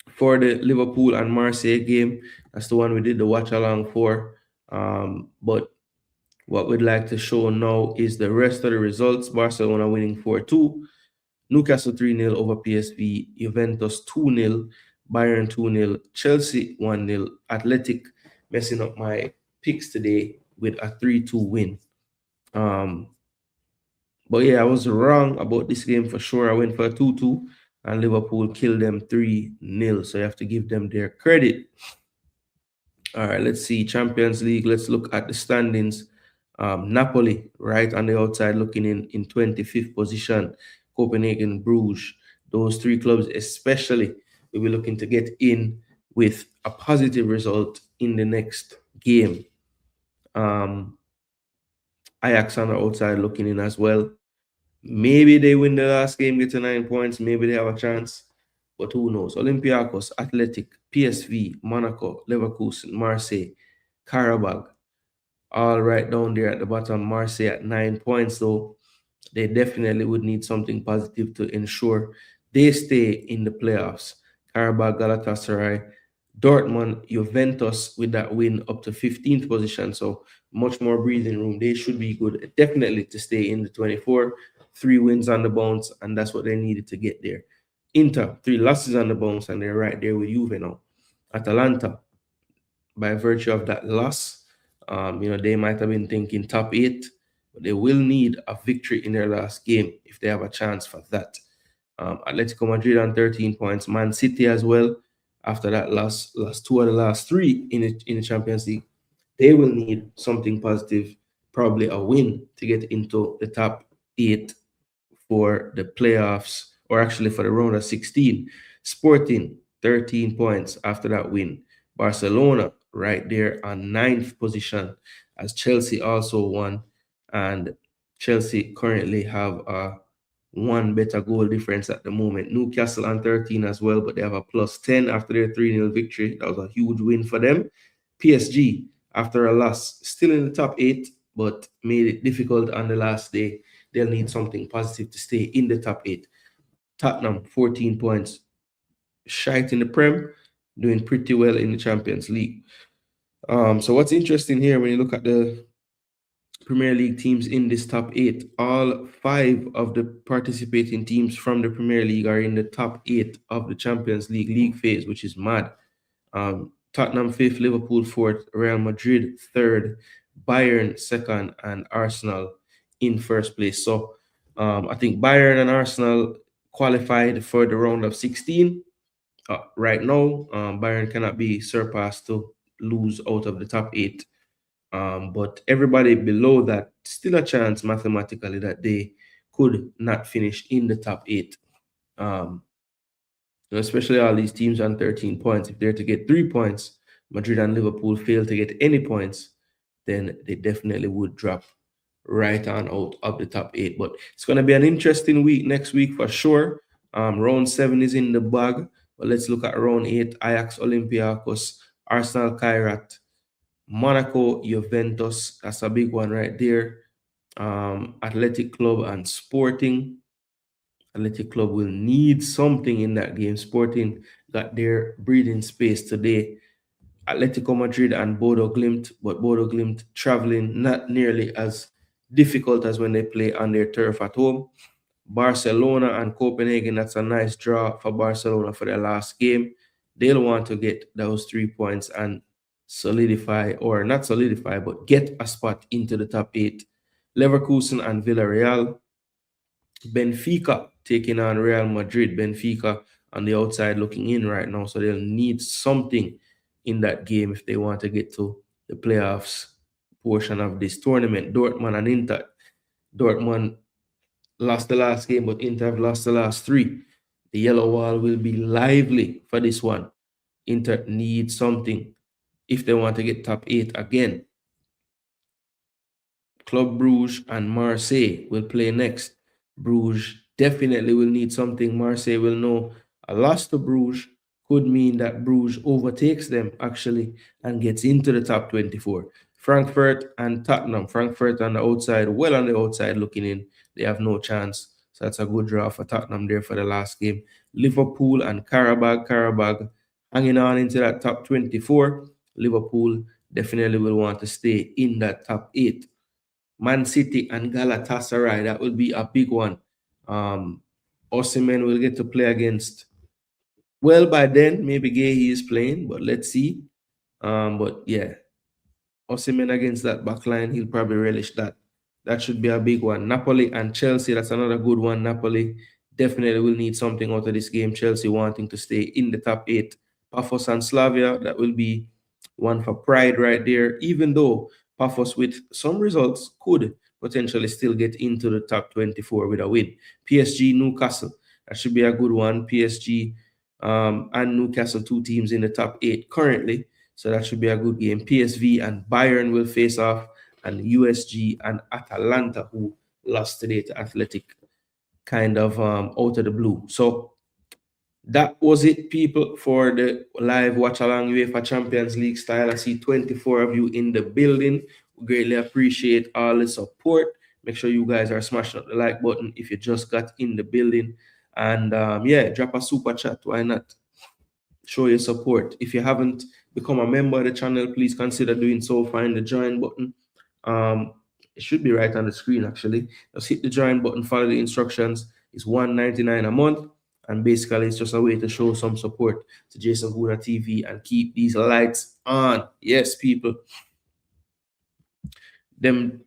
for the Liverpool and Marseille game. That's the one we did the watch along for. But what we'd like to show now is the rest of the results. Barcelona winning 4-2. Newcastle 3-0 over PSV. Juventus 2-0. Bayern 2-0. Chelsea 1-0. Athletic messing up my picks today with a 3-2 win. But yeah, I was wrong about this game for sure. I went for a 2-2 and Liverpool killed them 3-0. So you have to give them their credit. All right, let's see. Champions League. Let's look at the standings. Napoli, right on the outside, looking in 25th position. Copenhagen, Bruges. Those 3 clubs especially will be looking to get in with a positive result in the next game. Ajax on the outside looking in as well. Maybe they win the last game, get to 9 points. Maybe they have a chance. But who knows? Olympiacos, Athletic, PSV, Monaco, Leverkusen, Marseille, Karabag, all right down there at the bottom. Marseille at 9 points, though. They definitely would need something positive to ensure they stay in the playoffs. Karabag, Galatasaray, Dortmund, Juventus with that win up to 15th position. So much more breathing room. They should be good, definitely, to stay in the 24. 3 wins on the bounce, and that's what they needed to get there. Inter, 3 losses on the bounce, and they're right there with Juve now. Atalanta, by virtue of that loss, they might have been thinking top 8, but they will need a victory in their last game if they have a chance for that. Atletico Madrid on 13 points. Man City as well, after that lost 2 of the last 3 in the Champions League. They will need something positive, probably a win, to get into the top 8 for the playoffs, or actually for the round of 16. Sporting, 13 points after that win. Barcelona, right there on 9th position, as Chelsea also won. And Chelsea currently have a 1 better goal difference at the moment. Newcastle on 13 as well, but they have a plus 10 after their 3-0 victory. That was a huge win for them. PSG, after a loss, still in the top 8, but made it difficult on the last day. They'll need something positive to stay in the top 8. Tottenham, 14 points. Shite in the Prem, doing pretty well in the Champions League. So what's interesting here, when you look at the Premier League teams in this top 8, all 5 of the participating teams from the Premier League are in the top 8 of the Champions League phase, which is mad. Tottenham 5th, Liverpool 4th, Real Madrid 3rd, Bayern 2nd, and Arsenal in 1st place. So I think Bayern and Arsenal qualified for the round of 16. Right now, Bayern cannot be surpassed to lose out of the top 8. But everybody below that, still a chance mathematically that they could not finish in the top 8. Especially all these teams on 13 points. If they're to get 3 points, Madrid and Liverpool fail to get any points, then they definitely would drop right on out of the top 8. But it's going to be an interesting week next week for sure. Round 7 is in the bag. But let's look at round 8. Ajax, Olympiacos, Arsenal, Kairat, Monaco, Juventus. That's a big one right there. Athletic Club and Sporting. Athletic Club will need something in that game. Sporting got their breathing space today. Atletico Madrid and Bodo Glimt, but Bodo Glimt traveling not nearly as difficult as when they play on their turf at home. Barcelona and Copenhagen, that's a nice draw for Barcelona for their last game. They'll want to get those 3 points and solidify, or not solidify, but get a spot into the top 8. Leverkusen and Villarreal, Benfica taking on Real Madrid. Benfica on the outside looking in right now, so they'll need something in that game if they want to get to the playoffs portion of this tournament. Dortmund and Inter. Dortmund lost the last game, but Inter have lost the last three. The yellow wall will be lively for this one. Inter needs something if they want to get top eight again. Club Bruges and Marseille will play next. Bruges definitely will need something. Marseille will know a loss to Bruges could mean that Bruges overtakes them actually and gets into the top 24. Frankfurt and Tottenham. Frankfurt on the outside, well on the outside looking in. They have no chance. So that's a good draw for Tottenham there for the last game. Liverpool and Karabag. Karabag hanging on into that top 24. Liverpool definitely will want to stay in that top 8. Man City and Galatasaray, that will be a big one. Osimhen will get to play against. Well, by then, maybe Gay is playing, but let's see. But yeah, Osimhen against that back line, he'll probably relish that. That should be a big one. Napoli and Chelsea, that's another good one. Napoli definitely will need something out of this game. Chelsea wanting to stay in the top 8. Pafos and Slavia, that will be one for pride right there. Even though Pafos with some results could potentially still get into the top 24 with a win. PSG, Newcastle, that should be a good one. PSG and Newcastle, two teams in the top 8 currently. So that should be a good game. PSV and Bayern will face off, and USG and Atalanta, who lost today to Athletic, kind of out of the blue. So that was it, people, for the live watch along UEFA Champions League style. I see 24 of you in the building. We greatly appreciate all the support. Make sure you guys are smashing up the like button if you just got in the building. And yeah, drop a super chat. Why not? Show your support. If you haven't become a member of the channel, please consider doing so. Find the join button. It should be right on the screen actually. Just hit the join button, follow the instructions. It's $1.99 a month, and basically it's just a way to show some support to Jason Gooner TV and keep these lights on. Yes, people. Damn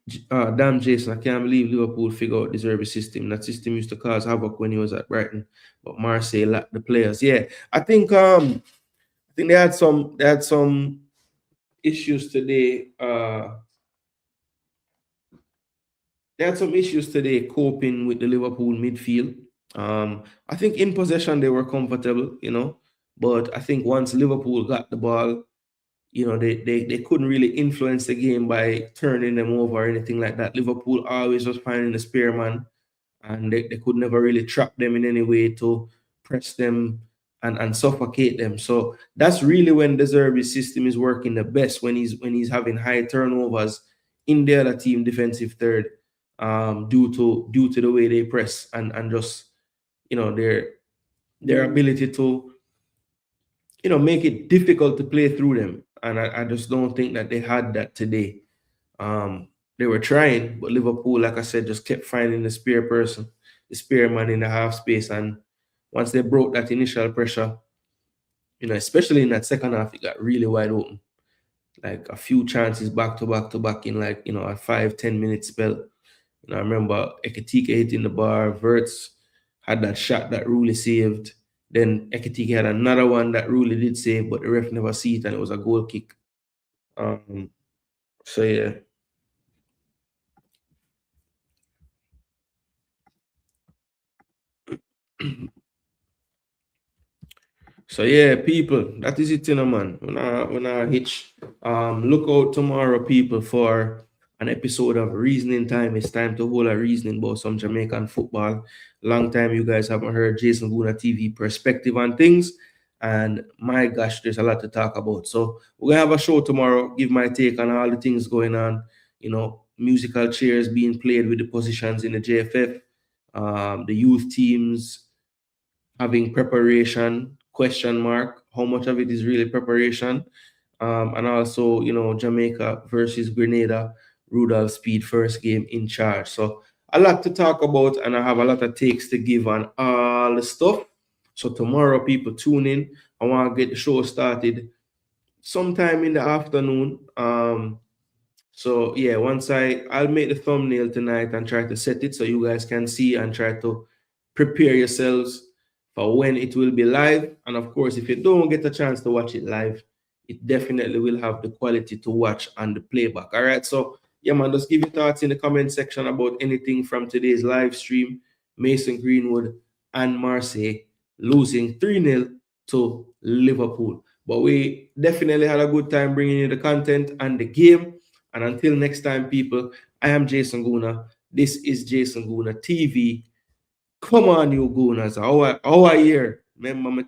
Jason, I can't believe Liverpool figured out this Derby system. That system used to cause havoc when he was at Brighton, but Marseille lacked the players. Yeah, I think they had some issues today. They had some issues today coping with the Liverpool midfield. I think in possession they were comfortable, but I think once Liverpool got the ball, they couldn't really influence the game by turning them over or anything like that. Liverpool always was finding the spearman, and they could never really trap them in any way to press them and suffocate them. So that's really when De Zerbi's system is working the best, when he's having high turnovers in the other team defensive third, due to the way they press and just their ability to make it difficult to play through them. And I just don't think that they had that today. They were trying, but Liverpool, like I said, just kept finding the spear person, the spearman in the half space. And once they broke that initial pressure, especially in that second half, it got really wide open. Like a few chances back to back to back in like, a 5-10 minute spell. I remember Ekitike hitting the bar, Verts had that shot that Rulli saved. Then Ekitike had another one that Rulli did save, but the ref never see it, and it was a goal kick. So yeah. So yeah, people, that is it, man. When I hitch. Look out tomorrow, people, for an episode of Reasoning Time. It's time to hold a reasoning about some Jamaican football. Long time you guys haven't heard Jason Gooner TV perspective on things. And my gosh, there's a lot to talk about. So we're gonna have a show tomorrow, give my take on all the things going on, musical chairs being played with the positions in the JFF, the youth teams having preparation, question mark, how much of it is really preparation, and also, Jamaica versus Grenada, Rudolph Speed first game in charge. So a lot to talk about, and I have a lot of takes to give on all the stuff. So tomorrow, people, tune in. I want to get the show started sometime in the afternoon. So yeah, I'll make the thumbnail tonight and try to set it so you guys can see and try to prepare yourselves for when it will be live. And of course, if you don't get a chance to watch it live, it definitely will have the quality to watch on the playback. All right. So yeah, man, just give your thoughts in the comment section about anything from today's live stream. Mason Greenwood and Marseille losing 3-0 to Liverpool. But we definitely had a good time bringing you the content and the game. And until next time, people, I am Jason Gooner. This is Jason Gooner TV. Come on, you Gooners. Our year. Remember,